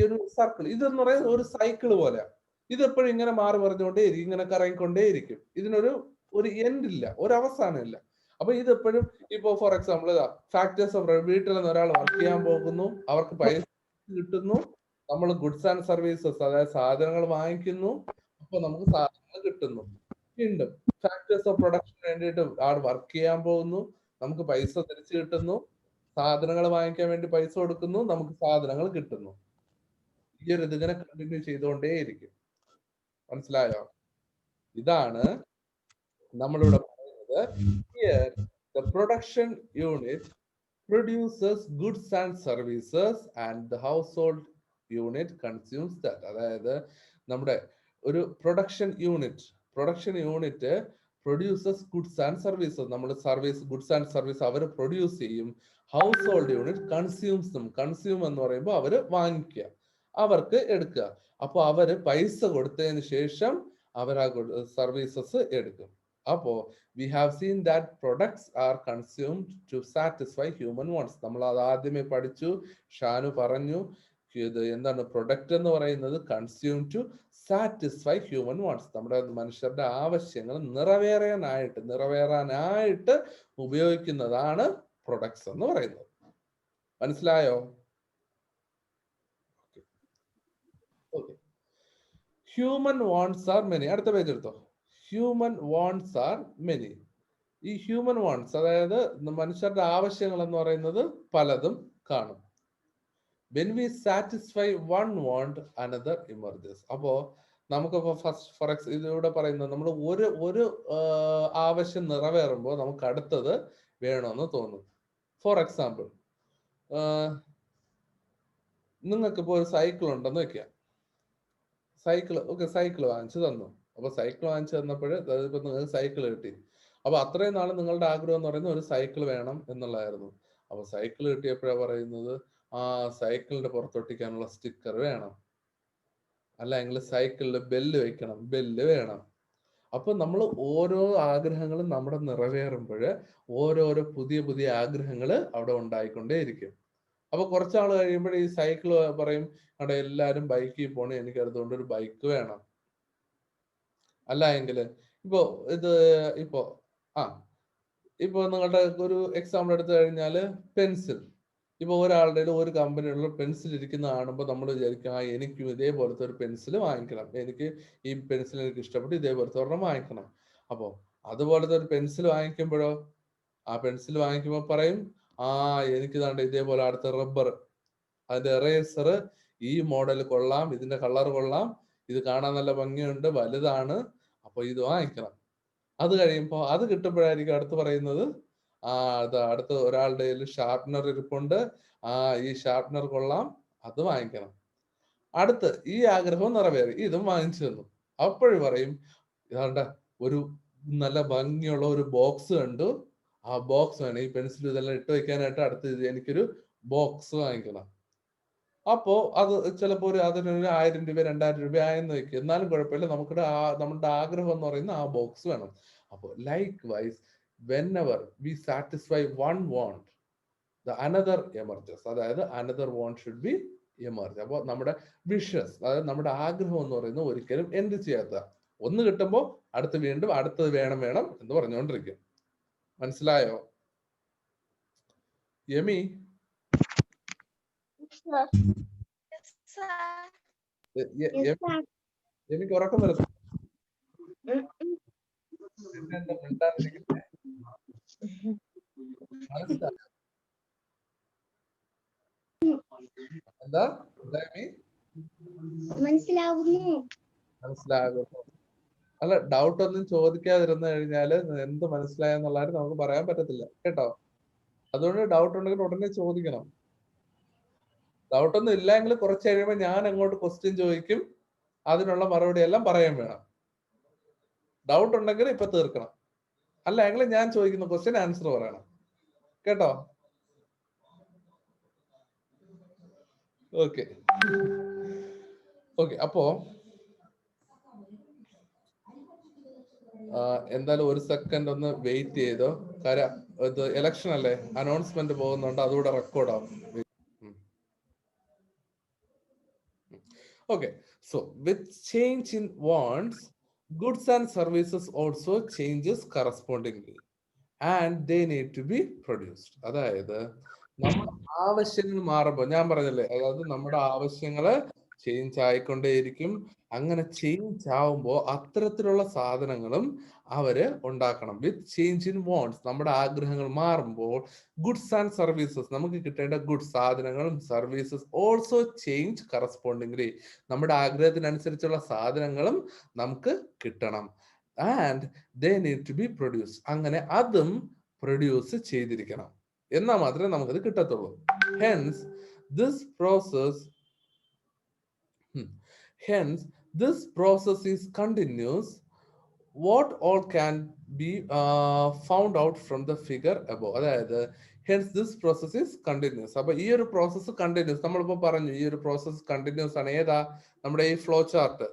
ഒരു സർക്കിൾ, ഇതെന്ന് പറയുന്നത് ഒരു സൈക്കിൾ പോലെ, ഇതെപ്പോഴും ഇങ്ങനെ മാറി പറഞ്ഞുകൊണ്ടേയിരിക്കും, ഇങ്ങനെ കറങ്ങിക്കൊണ്ടേയിരിക്കും. ഇതിനൊരു എൻഡ് ഇല്ല, ഒരു അവസാനം ഇല്ല. അപ്പൊ ഇതെപ്പോഴും ഇപ്പൊ ഫോർ എക്സാമ്പിൾ ഫാക്ടേഴ്സ് ഓഫ് വീട്ടിൽ നിന്ന് ഒരാൾ വർക്ക് ചെയ്യാൻ പോകുന്നു, അവർക്ക് പൈസ കിട്ടുന്നു, നമ്മൾ ഗുഡ്സ് ആൻഡ് സർവീസസ്, അതായത് സാധനങ്ങൾ വാങ്ങിക്കുന്നു, അപ്പൊ നമുക്ക് സാധനങ്ങൾ കിട്ടുന്നു. വീണ്ടും ഫാക്ടേഴ്സ് ഓഫ് പ്രൊഡക്ഷന് വേണ്ടിയിട്ട് ആൾ വർക്ക് ചെയ്യാൻ പോകുന്നു, നമുക്ക് പൈസ തിരിച്ചു കിട്ടുന്നു, സാധനങ്ങൾ വാങ്ങിക്കാൻ വേണ്ടി പൈസ കൊടുക്കുന്നു, നമുക്ക് സാധനങ്ങൾ കിട്ടുന്നു. ഈ ഒരു ഇതിങ്ങനെ കണ്ടിന്യൂ ചെയ്തുകൊണ്ടേയിരിക്കും. മനസ്സിലായോ? ഇതാണ് നമ്മളിവിടെ പറയുന്നത്. Here the production unit produces goods and services and the household unit consumes that. അതായത് നമ്മുടെ ഒരു production unit produces goods and services. നമ്മൾ സർവീസ്, ഗുഡ്സ് ആൻഡ് സർവീസ് അവർ പ്രൊഡ്യൂസ് ചെയ്യും. Household unit consumes. Consume എന്ന് പറയുമ്പോൾ അവർ വാങ്ങിക്കുക. അവർക്ക് എടുക്കുക. അപ്പൊ അവര് പൈസ കൊടുത്തതിന് ശേഷം അവർ ആ സർവീസസ് എടുക്കും. അപ്പോ we have seen that products are consumed to satisfy human wants. നമ്മൾ അത് ആദ്യമേ പഠിച്ചു. ഷാനു പറഞ്ഞു ഇത് എന്താണ് പ്രൊഡക്റ്റ് എന്ന് പറയുന്നത്, consume to satisfy human wants, നമ്മുടെ മനുഷ്യരുടെ ആവശ്യങ്ങൾ നിറവേറാനായിട്ട് ഉപയോഗിക്കുന്നതാണ് പ്രൊഡക്ട്സ് എന്ന് പറയുന്നത്. മനസ്സിലായോ? Human wants are many. അടുത്ത പേജ് എടുത്തോ. Human wants are many. ഈ ഹ്യൂമൻ വാണ്ട്സ്, അതായത് മനുഷ്യരുടെ ആവശ്യങ്ങൾ എന്ന് പറയുന്നത് പലതും കാണും. when we satisfy one want, another emerges. അപ്പോ നമുക്കിപ്പോ ഫസ്റ്റ് ഫോർ ഇതിലൂടെ പറയുന്നത്, നമ്മൾ ഒരു ആവശ്യം നിറവേറുമ്പോൾ നമുക്ക് അടുത്തത് വേണമെന്ന് തോന്നും. ഫോർ എക്സാമ്പിൾ, നിങ്ങൾക്കിപ്പോ ഒരു സൈക്കിൾ ഉണ്ടെന്ന് വെക്കുക. സൈക്കിൾ വാങ്ങിച്ചു തന്നു. അപ്പൊ സൈക്കിൾ വാങ്ങിച്ചു തന്നപ്പോൾ ഇപ്പൊ നിങ്ങൾക്ക് സൈക്കിൾ കിട്ടി. അപ്പൊ അത്രയും നാള് നിങ്ങളുടെ ആഗ്രഹം എന്ന് പറയുന്നത് ഒരു സൈക്കിൾ വേണം എന്നുള്ളതായിരുന്നു. അപ്പൊ സൈക്കിൾ കിട്ടിയപ്പോഴാണ് പറയുന്നത്, ആ സൈക്കിളിന്റെ പുറത്തൊട്ടിക്കാനുള്ള സ്റ്റിക്കർ വേണം, അല്ലെങ്കിൽ സൈക്കിളിൽ ബെല്ല് വെക്കണം, ബെല്ല് വേണം. അപ്പൊ നമ്മൾ ഓരോ ആഗ്രഹങ്ങളും നമ്മുടെ നിറവേറുമ്പോൾ ഓരോരോ പുതിയ ആഗ്രഹങ്ങൾ അവിടെ ഉണ്ടായിക്കൊണ്ടേയിരിക്കും. അപ്പൊ കുറച്ചാൾ കഴിയുമ്പോൾ ഈ സൈക്കിൾ പറയും, അവിടെ എല്ലാരും ബൈക്കിൽ പോണേ, എനിക്ക് അതുകൊണ്ട് ഒരു ബൈക്ക് വേണം. അല്ല എങ്കില് ഇപ്പൊ നിങ്ങളുടെ ഒരു എക്സാമ്പിൾ എടുത്തു കഴിഞ്ഞാല് പെൻസിൽ. ഇപ്പൊ ഒരാളുടെ ഒരു കമ്പനിയുള്ള പെൻസിൽ ഇരിക്കുന്ന കാണുമ്പോൾ നമ്മൾ വിചാരിക്കും, എനിക്കും ഇതേപോലത്തെ ഒരു പെൻസിൽ വാങ്ങിക്കണം, എനിക്ക് ഈ പെൻസിൽ എനിക്ക് ഇഷ്ടപ്പെട്ടു, ഇതേപോലത്തെ ഒരെണ്ണം വാങ്ങിക്കണം. അപ്പോ അതുപോലത്തെ ഒരു പെൻസിൽ വാങ്ങിക്കുമ്പോഴോ, ആ പെൻസിൽ വാങ്ങിക്കുമ്പോൾ പറയും, എനിക്ക് താണ്ട് ഇതേപോലെ അടുത്ത റബ്ബർ, അതിന്റെ എറേസർ ഈ മോഡൽ കൊള്ളാം, ഇതിന്റെ കളർ കൊള്ളാം, ഇത് കാണാൻ നല്ല ഭംഗിയുണ്ട്, വലുതാണ്, അപ്പൊ ഇത് വാങ്ങിക്കണം. അത് കഴിയുമ്പോ അത് കിട്ടുമ്പോഴായിരിക്കും അടുത്ത് പറയുന്നത്, അടുത്ത ഒരാളുടെ ഷാർപ്നർ ഇരിപ്പുണ്ട്, ഈ ഷാർപ്നർ കൊള്ളാം, അത് വാങ്ങിക്കണം. അടുത്ത് ഈ ആഗ്രഹവും നിറവേറി, ഇതും വാങ്ങിച്ചു തന്നു. അപ്പോഴും പറയും, ഇതാണ്ട ഒരു നല്ല ഭംഗിയുള്ള ഒരു ബോക്സ് കണ്ടു, ആ ബോക്സ് വേണം, ഈ പെൻസിൽ ഇതെല്ലാം ഇട്ട് വെക്കാനായിട്ട് അടുത്ത് എനിക്കൊരു ബോക്സ് വാങ്ങിക്കണം. അപ്പോ അത് ചിലപ്പോ അതിനൊരു 1000 രൂപ 2000 രൂപ ആയെന്ന് വെക്കുക, എന്നാലും കുഴപ്പമില്ല, നമ്മുടെ ആഗ്രഹം എന്ന് പറയുന്ന ആ ബോക്സ് വേണം. അപ്പോ likewise whenever we satisfy one want, the another emerges. അതായത് another want should be emerge. അപ്പോൾ നമ്മുടെ വിഷസ്, അതായത് നമ്മുടെ ആഗ്രഹം എന്ന് പറയുന്നത് ഒരിക്കലും എന്ത് ചെയ്യാത്ത, ഒന്ന് കിട്ടുമ്പോൾ അടുത്ത് വീണ്ടും അടുത്തത് വേണം എന്ന് പറഞ്ഞുകൊണ്ടിരിക്കും. മനസ്സിലായോ യമി? എനിക്ക് ഉറക്കം വരുന്നു. എന്താ മനസ്സിലാകുന്നു? അല്ല, ഡൗട്ട് ഒന്നും ചോദിക്കാതിരുന്നു കഴിഞ്ഞാല് എന്ത് മനസ്സിലായെന്നുള്ളത് നമുക്ക് പറയാൻ പറ്റത്തില്ല കേട്ടോ. അതുകൊണ്ട് ഡൗട്ട് ഉണ്ടെങ്കിൽ ഉടനെ ചോദിക്കണം. ഡൗട്ട് ഒന്നും ഇല്ലെങ്കിൽ കുറച്ച് കഴിയുമ്പോൾ ഞാൻ അങ്ങോട്ട് ക്വസ്റ്റ്യൻ ചോദിക്കും, അതിനുള്ള മറുപടി എല്ലാം പറയാൻ വേണം. ഡൗട്ട് ഉണ്ടെങ്കിൽ ഇപ്പൊ തീർക്കണം, അല്ലെങ്കിൽ ഞാൻ ചോദിക്കുന്ന ക്വസ്റ്റ്യൻ ആൻസർ പറയണം കേട്ടോ. ഓക്കെ അപ്പോ എന്തായാലും ഒരു സെക്കൻഡ് ഒന്ന് വെയിറ്റ് ചെയ്തോ. കാര്യം ഇത് ഇലക്ഷൻ അല്ലേ, അനൗൺസ്മെന്റ് പോകുന്നുണ്ട്, അതുകൂടെ റെക്കോർഡ് ആവും. Okay, so with change in wants, goods and services also changes correspondingly, and they need to be produced. അതായത് നമ്മുടെ ആവശ്യങ്ങൾ മാറുമ്പോൾ, ഞാൻ പറഞ്ഞല്ലേ, അതായത് നമ്മുടെ ആവശ്യങ്ങള് ചേഞ്ച് ആയിക്കൊണ്ടേയിരിക്കും. അങ്ങനെ ചേഞ്ച് ആവുമ്പോൾ അത്തരത്തിലുള്ള സാധനങ്ങളും അവര് ഉണ്ടാക്കണം. വിത്ത് ചേഞ്ച് ഇൻ വോണ്ട്സ്, നമ്മുടെ ആഗ്രഹങ്ങൾ മാറുമ്പോൾ ഗുഡ്സ് ആൻഡ് സർവീസസ്, നമുക്ക് കിട്ടേണ്ട ഗുഡ്സ് സാധനങ്ങളും സർവീസസ് ഓൾസോ ചേഞ്ച് കറസ്പോണ്ടിംഗ്ലി, നമ്മുടെ ആഗ്രഹത്തിനനുസരിച്ചുള്ള സാധനങ്ങളും നമുക്ക് കിട്ടണം. And they need to be produce, അങ്ങനെ അതും പ്രൊഡ്യൂസ് ചെയ്തിരിക്കണം, എന്നാൽ മാത്രമേ നമുക്കത് കിട്ടത്തുള്ളൂ. Hence this process is continuous. What all can be found out from the figure above. അതായത് Hence, this process is continuous. അപ്പോൾ ഈ ഒരു പ്രോസസ്സ് കണ്ടിന്യൂസ്, നമ്മളിപ്പോൾ പറഞ്ഞു ഈ ഒരു പ്രോസസ്സ് കണ്ടിന്യൂസ് ആണ്. ഏതാ? നമ്മുടെ ഈ ഫ്ലോ ചാർട്ട്.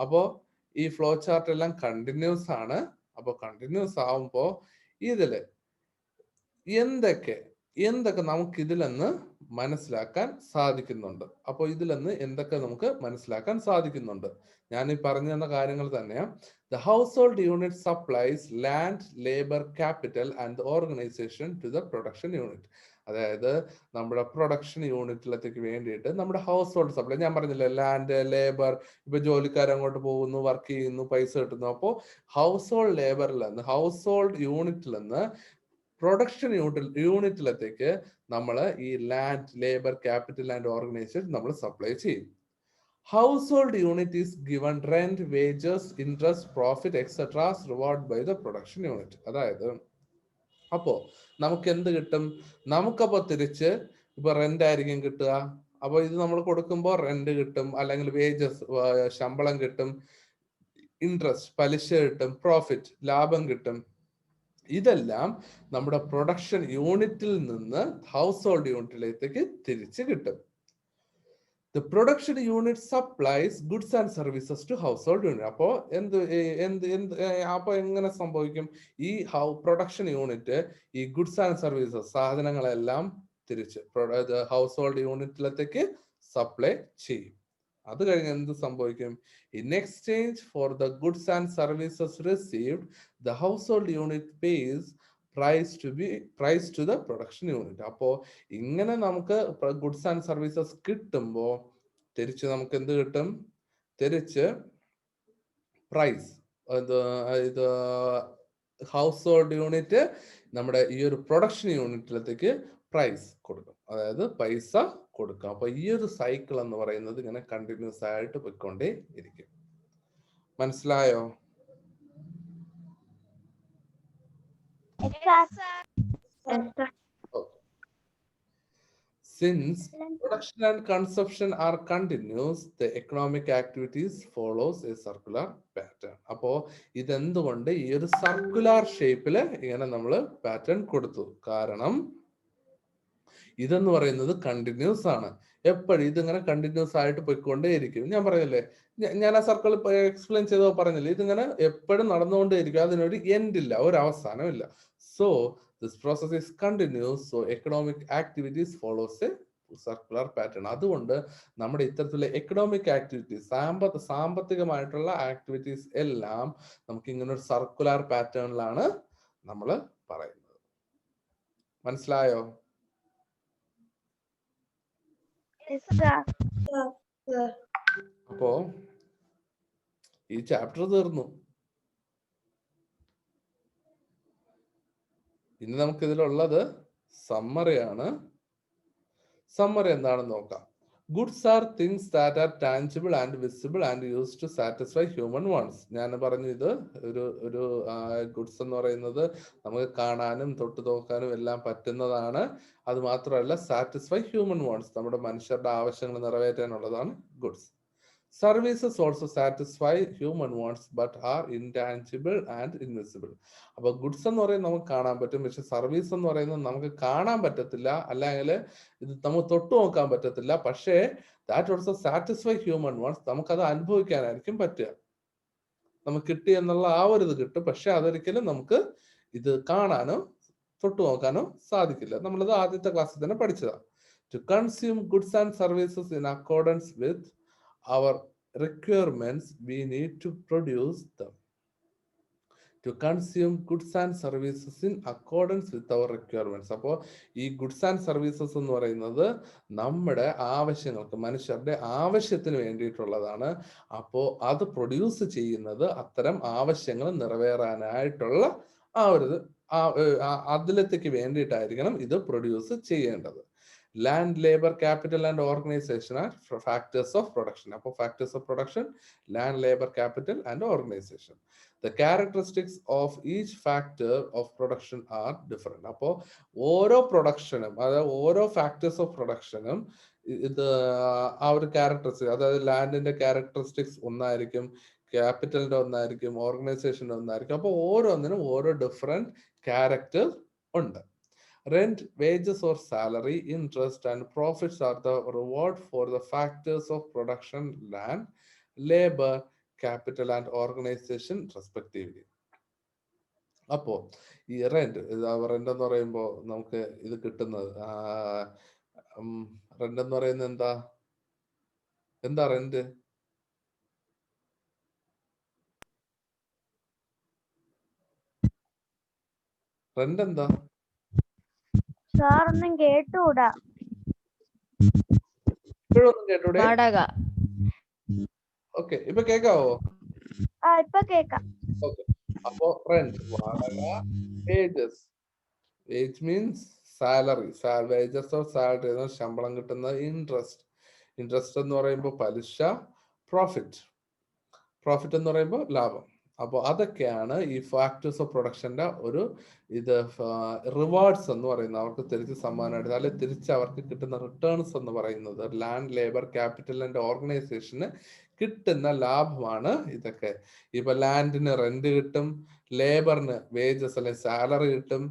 അപ്പോൾ ഈ ഫ്ലോ ചാർട്ട് എല്ലാം കണ്ടിന്യൂസ് ആണ്. അപ്പോൾ കണ്ടിന്യൂസ് ആവുമ്പോൾ ഇതില് എന്തൊക്കെ നമുക്ക് ഇതിലെന്ന് മനസ്സിലാക്കാൻ സാധിക്കുന്നുണ്ട്. അപ്പോൾ ഇതിലെന്ന് എന്തൊക്കെ നമുക്ക് മനസ്സിലാക്കാൻ സാധിക്കുന്നുണ്ട്? ഞാൻ ഈ പറഞ്ഞു തന്ന കാര്യങ്ങൾ തന്നെയാണ്. The household unit supplies land, labor, capital and the organization to the production unit. അതായത് നമ്മുടെ പ്രൊഡക്ഷൻ യൂണിറ്റിലേക്ക് വേണ്ടിയിട്ട് നമ്മുടെ ഹൗസ് ഹോൾഡ് സപ്ലൈ, ഞാൻ പറഞ്ഞില്ലേ, ലാൻഡ്, ലേബർ, ഇപ്പൊ ജോലിക്കാർ അങ്ങോട്ട് പോകുന്നു, വർക്ക് ചെയ്യുന്നു, പൈസ കിട്ടുന്നു. അപ്പോൾ ഹൗസ് ഹോൾഡ് ലേബറിൽ നിന്ന്, ഹൗസ് ഹോൾഡ് യൂണിറ്റിൽ നിന്ന് പ്രൊഡക്ഷൻ യൂണിറ്റിലേക്ക് നമ്മൾ ഈ land, labour, capital and organisation നമ്മൾ സപ്ലൈ ചെയ്യും. Household unit is given rent, wages, interest, profit, etc. reward by the production unit. അതായത് അപ്പോ നമുക്ക് എന്ത് കിട്ടും? നമുക്കപ്പോ തിരിച്ച് ഇപ്പൊ റെന്റ് ആയിരിക്കും കിട്ടുക. അപ്പൊ ഇത് നമ്മൾ കൊടുക്കുമ്പോൾ റെന്റ് കിട്ടും, അല്ലെങ്കിൽ വേജസ് ശമ്പളം കിട്ടും, ഇൻട്രസ്റ്റ് പലിശ കിട്ടും, പ്രോഫിറ്റ് ലാഭം കിട്ടും. ഇതെല്ലാം നമ്മുടെ പ്രൊഡക്ഷൻ യൂണിറ്റിൽ നിന്ന് ഹൗസ് ഹോൾഡ് യൂണിറ്റിലേക്ക് തിരിച്ച് കിട്ടും. The production unit supplies goods and services to household unit. അപ്പോൾ അപ്പൊ എങ്ങനെ സംഭവിക്കും? ഈ പ്രൊഡക്ഷൻ യൂണിറ്റ് ഈ ഗുഡ്സ് ആൻഡ് സർവീസസ് സാധനങ്ങളെല്ലാം തിരിച്ച് ഹൗസ് ഹോൾഡ് യൂണിറ്റിലേക്ക് സപ്ലൈ ചെയ്യും. അത് കഴിഞ്ഞ് എന്ത് സംഭവിക്കും? In exchange for the goods and services received, the household unit pays price to the production unit. അപ്പോൾ ഇങ്ങനെ നമുക്ക് ഗുഡ്സ് ആൻഡ് സർവീസസ് കിട്ടുമ്പോൾ തിരിച്ച് നമുക്ക് എന്ത് കിട്ടും? തിരിച്ച് പ്രൈസ്, ഇത് ഹൗസ് ഹോൾഡ് യൂണിറ്റ് നമ്മുടെ ഈ ഒരു പ്രൊഡക്ഷൻ യൂണിറ്റിലേക്ക് പ്രൈസ് കൊടുക്കും, അതായത് പൈസ കൊടുക്കും. അപ്പൊ ഈ ഒരു സൈക്കിൾ എന്ന് പറയുന്നത് ഇങ്ങനെ കണ്ടിന്യൂസ് ആയിട്ട് പോയിക്കൊണ്ടേ ഇരിക്കും. മനസ്സിലായോ? Since production and consumption are continuous, the economic activities follows a circular pattern. അപ്പോ ഇതെന്തുകൊണ്ട് ഈ ഒരു സർക്കുലർ ഷേപ്പില് ഇങ്ങനെ നമ്മൾ പാറ്റേൺ കൊടുത്തു? കാരണം ഇതെന്ന് പറയുന്നത് കണ്ടിന്യൂസ് ആണ്. എപ്പോഴും ഇതിങ്ങനെ കണ്ടിന്യൂസ് ആയിട്ട് പോയിക്കൊണ്ടേയിരിക്കും. ഞാൻ പറഞ്ഞല്ലേ, ഞാൻ ആ സർക്കിൾ എക്സ്പ്ലെയിൻ ചെയ്തോ പറഞ്ഞില്ലേ, ഇതിങ്ങനെ എപ്പോഴും നടന്നുകൊണ്ടേയിരിക്കും, അതിനൊരു എൻഡ് ഇല്ല, ഒരു അവസാനം ഇല്ല. So this process is continuous. So economic activities follows A circular pattern. അതുകൊണ്ട് നമ്മുടെ ഇത്തരത്തിലുള്ള എക്കണോമിക് ആക്ടിവിറ്റീസ്, സാമ്പത്തികമായിട്ടുള്ള ആക്ടിവിറ്റീസ് എല്ലാം നമുക്ക് ഇങ്ങനെ ഒരു സർക്കുലർ പാറ്റേണിലാണ് നമ്മൾ പറയുന്നത്. മനസ്സിലായോ? അപ്പോ ഈ ചാപ്റ്റർ തീർന്നു. ഇനി നമുക്ക് ഇതിലുള്ളത് സമ്മറിയാണ്. സമ്മറി എന്താണെന്ന് നോക്കാം. Goods are things that are tangible and visible and used to satisfy human wants. ഞാൻ പറഞ്ഞു, ഇത് ഒരു ഗുഡ്സ് എന്ന് പറയുന്നത് നമുക്ക് കാണാനും തൊട്ട് നോക്കാനും എല്ലാം പറ്റുന്നതാണ്. അത് മാത്രമല്ല, സാറ്റിസ്ഫൈ ഹ്യൂമൻ വാണ്ട്സ്, നമ്മുടെ മനുഷ്യരുടെ ആവശ്യങ്ങൾ നിറവേറ്റാനുള്ളതാണ് goods. Services also satisfy human wants but are intangible and invisible. അപ്പൊ ഗുഡ്സ് എന്ന് പറയുന്നത് നമുക്ക് കാണാൻ പറ്റും, പക്ഷെ സർവീസ് എന്ന് പറയുന്നത് നമുക്ക് കാണാൻ പറ്റത്തില്ല, അല്ലെങ്കിൽ ഇത് നമുക്ക് തൊട്ടു നോക്കാൻ പറ്റത്തില്ല. പക്ഷേ that also satisfy human wants, നമുക്കത് അനുഭവിക്കാനായിരിക്കും പറ്റുക. നമുക്ക് കിട്ടി എന്നുള്ള ആ ഒരു ഇത് കിട്ടും, പക്ഷെ അതൊരിക്കലും നമുക്ക് ഇത് കാണാനോ തൊട്ടു നോക്കാനോ സാധിക്കില്ല. നമ്മളത് ആദ്യത്തെ ക്ലാസ്സിൽ തന്നെ പഠിച്ചതാണ്. To consume goods and services in accordance with our requirements, we need to produce them. To consume goods and services in accordance with our requirements. അപ്പോൾ ഈ ഗുഡ്സ് ആൻഡ് സർവീസസ് എന്ന് പറയുന്നത് നമ്മുടെ ആവശ്യങ്ങൾക്ക്, മനുഷ്യരുടെ ആവശ്യത്തിന് വേണ്ടിയിട്ടുള്ളതാണ്. അപ്പോൾ അത് പ്രൊഡ്യൂസ് ചെയ്യുന്നത് അത്തരം ആവശ്യങ്ങൾ നിറവേറാനായിട്ടുള്ള അതിലത്തേക്ക് വേണ്ടിയിട്ടായിരിക്കണം ഇത് പ്രൊഡ്യൂസ് ചെയ്യേണ്ടത്. Land, labor, capital and organization are factors of production. അപ്പോൾ factors of production, land, labor, capital and organization. The characteristics of each factor of production are different. അപ്പോൾ ഓരോ പ്രൊഡക്ഷനും, അതായത് ഓരോ ഫാക്ടേഴ്സ് ഓഫ് പ്രൊഡക്ഷനും ഇത് ആ ഒരു ക്യാരക്ടറിസ്റ്റിക്സ്, അതായത് ലാൻഡിന്റെ ക്യാരക്ടറിസ്റ്റിക്സ് ഒന്നായിരിക്കും, ക്യാപിറ്റലിന്റെ ഒന്നായിരിക്കും, ഓർഗനൈസേഷന്റെ ഒന്നായിരിക്കും. അപ്പോൾ ഓരോന്നിനും ഓരോ ഡിഫറെന്റ് ക്യാരക്ടർ ഉണ്ട്. Rent, wages or salary, interest and profits are the reward for the factors of production, land, labor, capital and organization respectively. അപ്പോ ഈ റെന്റ് റെന്റ് എന്ന് പറയുമ്പോൾ നമുക്ക് ഇത് കിട്ടുന്നത് റെന്റ് എന്ന് പറയുന്നത് എന്താ റെന്റ്? റെന്റ് എന്താ? സാറൊന്നും കേട്ടുകൂടാ. ഇപ്പോഴൊന്നും കേട്ടൂടെ? വാടക. ഓക്കെ, ഇപ്പൊ കേക്കാവോ? ഇപ്പൊ കേക്കാം. ഓക്കെ, അപ്പോ റെന്റ് വാടക, wages, wage means salary, wages or salary ശമ്പളം കിട്ടുന്ന, ഇൻട്രസ്റ്റ്, ഇൻട്രസ്റ്റ് എന്ന് പറയുമ്പോൾ പലിശ, പ്രോഫിറ്റ്, പ്രോഫിറ്റ് എന്ന് പറയുമ്പോൾ ലാഭം. അപ്പോൾ അതൊക്കെയാണ് ഈ ഫാക്ടേഴ്സ് ഓഫ് പ്രൊഡക്ഷന്റെ ഒരു ഇത് റിവാർഡ്സ് എന്ന് പറയുന്നത്, അവർക്ക് തിരിച്ച് സമ്മാനമായിട്ട് അല്ലെങ്കിൽ തിരിച്ച് അവർക്ക് കിട്ടുന്ന റിട്ടേൺസ് എന്ന് പറയുന്നത് ലാൻഡ്, ലേബർ, ക്യാപിറ്റൽ ആൻഡ് ഓർഗനൈസേഷന് കിട്ടുന്ന ലാഭമാണ് ഇതൊക്കെ. ഇപ്പൊ ലാൻഡിന് റെന്റ് കിട്ടും, ലേബറിന് വേജസ് അല്ലെങ്കിൽ സാലറി കിട്ടും,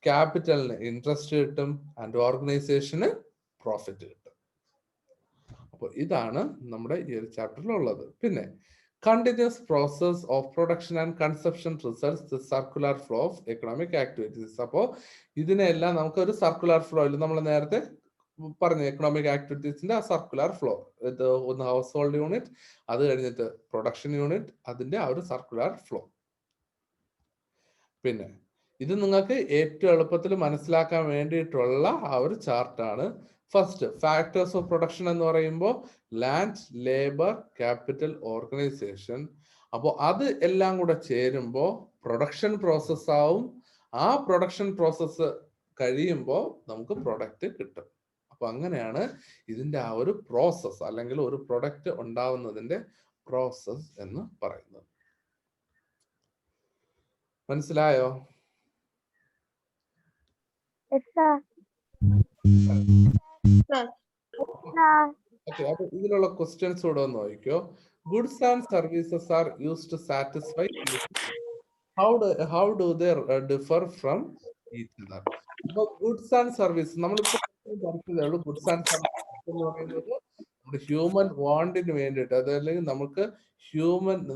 ക്യാപിറ്റലിന് ഇൻട്രസ്റ്റ് കിട്ടും ആൻഡ് ഓർഗനൈസേഷന് പ്രോഫിറ്റ് കിട്ടും. അപ്പോൾ ഇതാണ് നമ്മുടെ ഈ ഒരു ചാപ്റ്ററിലുള്ളത്. പിന്നെ continuous process of production and consumption results the circular flow of economic activities. അപ്പോൾ ഇതിനെല്ലാം നമുക്ക് ഒരു സർക്കുലർ ഫ്ലോയിൽ നമ്മൾ നേരത്തെ പറഞ്ഞു എക്കണോമിക് ആക്ടിവിറ്റീസിന്റെ ആ സർക്കുലർ ഫ്ലോ, ഇത് ഒന്ന് ഹൗസ് ഹോൾഡ് യൂണിറ്റ്, അത് കഴിഞ്ഞിട്ട് പ്രൊഡക്ഷൻ യൂണിറ്റ്, അതിന്റെ ആ ഒരു സർക്കുലർ ഫ്ലോ. പിന്നെ ഇത് നിങ്ങൾക്ക് ഏറ്റവും എളുപ്പത്തിൽ മനസ്സിലാക്കാൻ വേണ്ടിയിട്ടുള്ള ആ ഒരു ചാർട്ടാണ്. ഫസ്റ്റ് ഫാക്ടേഴ്സ് ഓഫ് പ്രൊഡക്ഷൻ എന്ന് പറയുമ്പോൾ ലാൻഡ്, ലേബർ, ക്യാപിറ്റൽ, ഓർഗനൈസേഷൻ. അപ്പോൾ അത് എല്ലാം കൂടെ ചേരുമ്പോൾ പ്രൊഡക്ഷൻ പ്രോസസ് ആവും. ആ പ്രൊഡക്ഷൻ പ്രോസസ്സ് കഴിയുമ്പോൾ നമുക്ക് പ്രൊഡക്റ്റ് കിട്ടും. അപ്പൊ അങ്ങനെയാണ് ഇതിന്റെ ആ ഒരു പ്രോസസ് അല്ലെങ്കിൽ ഒരു പ്രൊഡക്റ്റ് ഉണ്ടാവുന്നതിന്റെ പ്രോസസ് എന്ന് പറയുന്നത്. മനസ്സിലായോ? ഓക്കെ, അപ്പൊ ഇതിലുള്ള ക്വസ്റ്റ്യൻസ് കൂടെ ഒന്ന് നോക്കിക്കോ. Goods and services are used to satisfy, how do they differ from each other? അപ്പൊ ഗുഡ്സ് ആൻഡ് സർവീസ് നമ്മളിപ്പോ പറഞ്ഞതേ ഉള്ളൂ. ഗുഡ്സ് ആൻഡ് സർവീസ് എന്ന് പറയുന്നത് നമ്മുടെ ഹ്യൂമൻ വാണ്ടിന് വേണ്ടിയിട്ട്, അതല്ലെങ്കിൽ നമുക്ക്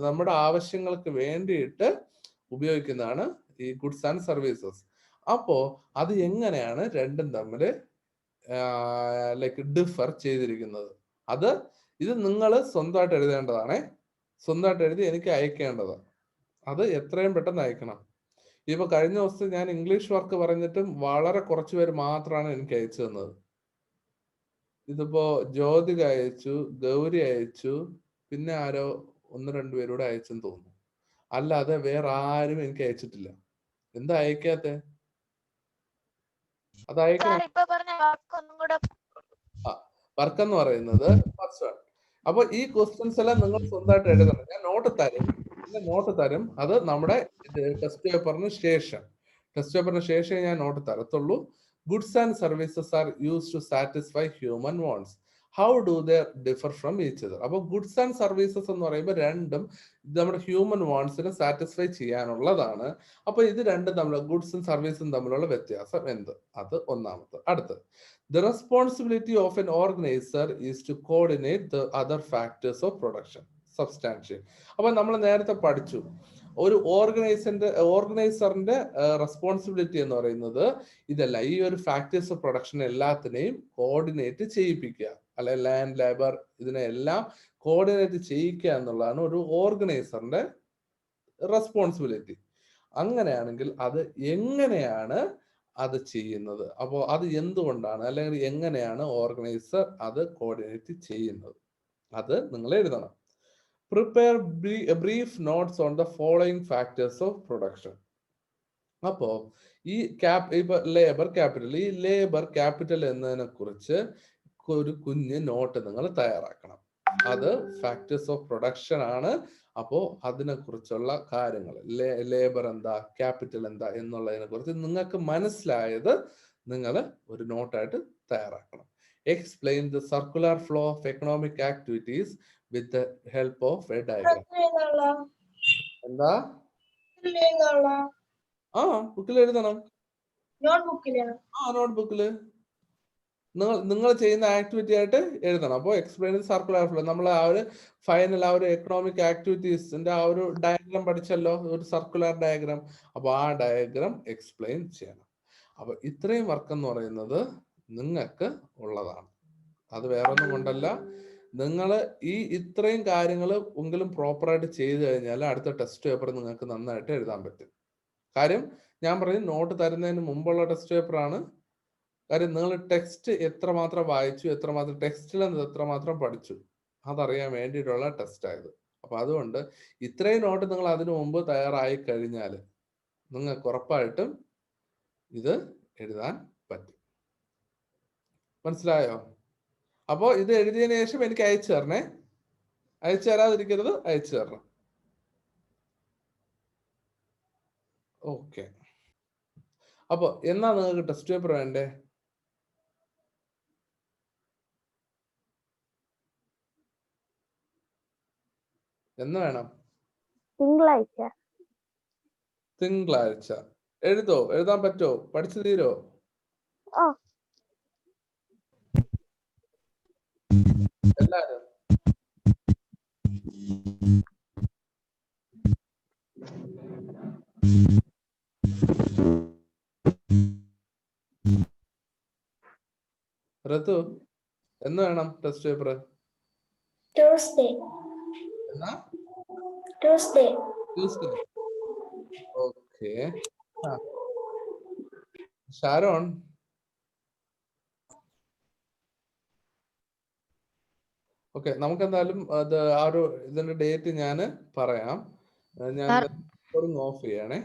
നമ്മുടെ ആവശ്യങ്ങൾക്ക് വേണ്ടിയിട്ട് ഉപയോഗിക്കുന്നതാണ് ഈ ഗുഡ്സ് ആൻഡ് സർവീസസ്. അപ്പോ അത് എങ്ങനെയാണ് രണ്ടും തമ്മിൽ ലൈക്ക് ഡിഫർ ചെയ്തിരിക്കുന്നത്? ഇത് നിങ്ങൾ സ്വന്തമായിട്ട് എഴുതേണ്ടതാണ്. സ്വന്തമായിട്ട് എഴുതി എനിക്ക് അയക്കേണ്ടതാണ്. അത് എത്രയും പെട്ടെന്ന് അയക്കണം. ഇപ്പൊ കഴിഞ്ഞ ദിവസം ഞാൻ ഇംഗ്ലീഷ് വർക്ക് പറഞ്ഞിട്ടും വളരെ കുറച്ചു പേര് മാത്രമാണ് എനിക്ക് അയച്ചു തന്നത്. ഇതിപ്പോ ജ്യോതിക അയച്ചു, ഗൗരി അയച്ചു, പിന്നെ ആരോ 1-2 പേരൂടെ അയച്ചെന്ന് തോന്നുന്നു. അല്ലാതെ വേറെ ആരും എനിക്ക് അയച്ചിട്ടില്ല. എന്താ അയക്കാത്തെ? അത് അയക്കണം. വർക്ക് എന്ന് പറയുന്നത് ഫസ്റ്റ് വൺ. അപ്പൊ ഈ ക്വസ്റ്റ്യൻസ് എല്ലാം നിങ്ങൾ സ്വന്തമായിട്ട് എഴുതണം. ഞാൻ നോട്ട് തരും. അത് നമ്മുടെ ടെസ്റ്റ് പേപ്പറിന് ശേഷം ഞാൻ നോട്ട് തരത്തുള്ളൂ. Goods and services are used to satisfy human wants. How do they differ from each other? അപ്പൊ ഗുഡ്സ് ആൻഡ് സർവീസസ് എന്ന് പറയുമ്പോൾ രണ്ടും നമ്മുടെ ഹ്യൂമൻ വാണ്ട്സിനെ സാറ്റിസ്ഫൈ ചെയ്യാനുള്ളതാണ്. അപ്പൊ ഇത് രണ്ടും തമ്മിലുള്ള ഗുഡ്സും സർവീസും തമ്മിലുള്ള വ്യത്യാസം എന്ത്? അത് ഒന്നാമത്തെ. അടുത്തത്, the responsibility of an organizer is to coordinate the other factors of production, substantiate. അപ്പൊ നമ്മൾ നേരത്തെ പഠിച്ചു, ഒരു ഓർഗനൈസറിന്റെ റെസ്പോൺസിബിലിറ്റി എന്ന് പറയുന്നത് ഇതല്ല, ഈ ഒരു ഫാക്ടേഴ്സ് ഓഫ് പ്രൊഡക്ഷൻ എല്ലാത്തിനെയും കോർഡിനേറ്റ് ചെയ്യിപ്പിക്കുക, അല്ലെ ലാൻഡ്, ലേബർ, ഇതിനെല്ലാം കോർഡിനേറ്റ് ചെയ്യിക്കുക എന്നുള്ളതാണ് ഒരു ഓർഗനൈസറിന്റെ റെസ്പോൺസിബിലിറ്റി. അങ്ങനെയാണെങ്കിൽ അത് എങ്ങനെയാണ് അത് ചെയ്യുന്നത്? അപ്പോൾ അത് എന്തുകൊണ്ടാണ് അല്ലെങ്കിൽ എങ്ങനെയാണ് ഓർഗനൈസർ അത് കോർഡിനേറ്റ് ചെയ്യുന്നത്? അത് നിങ്ങൾ എഴുതണം. Prepare brief notes on the following factors of production. അപ്പോ ഈ ലേബർ ക്യാപിറ്റൽ, ഈ ലേബർ ക്യാപിറ്റൽ എന്നതിനെ കുറിച്ച് ഒരു കുഞ്ഞ് നോട്ട് നിങ്ങൾ തയ്യാറാക്കണം. അത് ഫാക്ടേഴ്സ് ഓഫ് പ്രൊഡക്ഷൻ ആണ്. അപ്പോ അതിനെ കുറിച്ചുള്ള കാര്യങ്ങൾ, ലേബർ എന്താ, ക്യാപിറ്റൽ എന്താ എന്നുള്ളതിനെ കുറിച്ച് നിങ്ങൾക്ക് മനസ്സിലായത് നിങ്ങൾ ഒരു നോട്ടായിട്ട് തയ്യാറാക്കണം. Explain the circular flow of economic activities with the help of A diagram. എന്താ? ബുക്കിൽ എഴുതണം. നോട്ട്ബുക്കിലാണ്. നോട്ട്ബുക്കില് നിങ്ങൾ ചെയ്യുന്ന ആക്ടിവിറ്റി ആയിട്ട് എഴുതണം. അപ്പോൾ എക്സ്പ്ലെയിൻ സർക്കുലർ ഫ്ലോ, നമ്മൾ ആ ഒരു ഫൈനൽ ആ ഒരു എക്കണോമിക് ആക്ടിവിറ്റീസിന്റെ ആ ഒരു ഡയഗ്രാം പഠിച്ചല്ലോ, ഒരു സർക്കുലർ ഡയഗ്രാം. അപ്പോൾ ആ ഡയഗ്രാം എക്സ്പ്ലെയിൻ ചെയ്യണം. അപ്പൊ ഇത്രയും വർക്ക് എന്ന് പറയുന്നത് നിങ്ങൾക്ക് ഉള്ളതാണ്. അത് വേറൊന്നും കൊണ്ടല്ല, നിങ്ങൾ ഈ ഇത്രയും കാര്യങ്ങൾ എങ്കിലും പ്രോപ്പറായിട്ട് ചെയ്തു കഴിഞ്ഞാൽ അടുത്ത ടെസ്റ്റ് പേപ്പർ നിങ്ങൾക്ക് നന്നായിട്ട് എഴുതാൻ പറ്റും. കാര്യം ഞാൻ പറയും, നോട്ട് തരുന്നതിന് മുമ്പുള്ള ടെസ്റ്റ് പേപ്പറാണ്. കാര്യം നിങ്ങൾ ടെക്സ്റ്റ് എത്രമാത്രം വായിച്ചു, എത്രമാത്രം ടെക്സ്റ്റിൽ എത്രമാത്രം പഠിച്ചു, അതറിയാൻ വേണ്ടിയിട്ടുള്ള ടെസ്റ്റ് ആയത്. അപ്പൊ അതുകൊണ്ട് ഇത്രയും നോട്ട് നിങ്ങൾ അതിനു മുമ്പ് തയ്യാറായി കഴിഞ്ഞാൽ നിങ്ങൾക്ക് ഉറപ്പായിട്ടും ഇത് എഴുതാൻ പറ്റും. മനസ്സിലായോ? അപ്പോ ഇത് എഴുതിയതിനു ശേഷം എനിക്ക് അയച്ചു തരണേ. അയച്ചു തരാതിരിക്കരുത്, അയച്ചു തരണം. ഓക്കെ. അപ്പൊ എന്നാ നിങ്ങൾക്ക് ടെസ്റ്റ് പേപ്പർ വേണ്ടേ? എന്ന് വേണം? തിങ്കളാഴ്ച. തിങ്കളാഴ്ച. എഴുതാൻ പറ്റുമോ? പഠിച്ചു തീരോ? ഓ. എല്ലാരും ഋതു എന്ന് വേണം ടെസ്റ്റ് പേപ്പർ? ട്യൂസ്ഡേ. എന്നാ? Tuesday. Tuesday. Okay. Sharon, okay, നമുക്ക് എന്തായാലും അത് ആ ഒരു ഇതിന്റെ ഡേറ്റ് ഞാൻ പറയാം. ഞാൻ റെക്കോർഡിംഗ് ഓഫ് ചെയ്യണേ.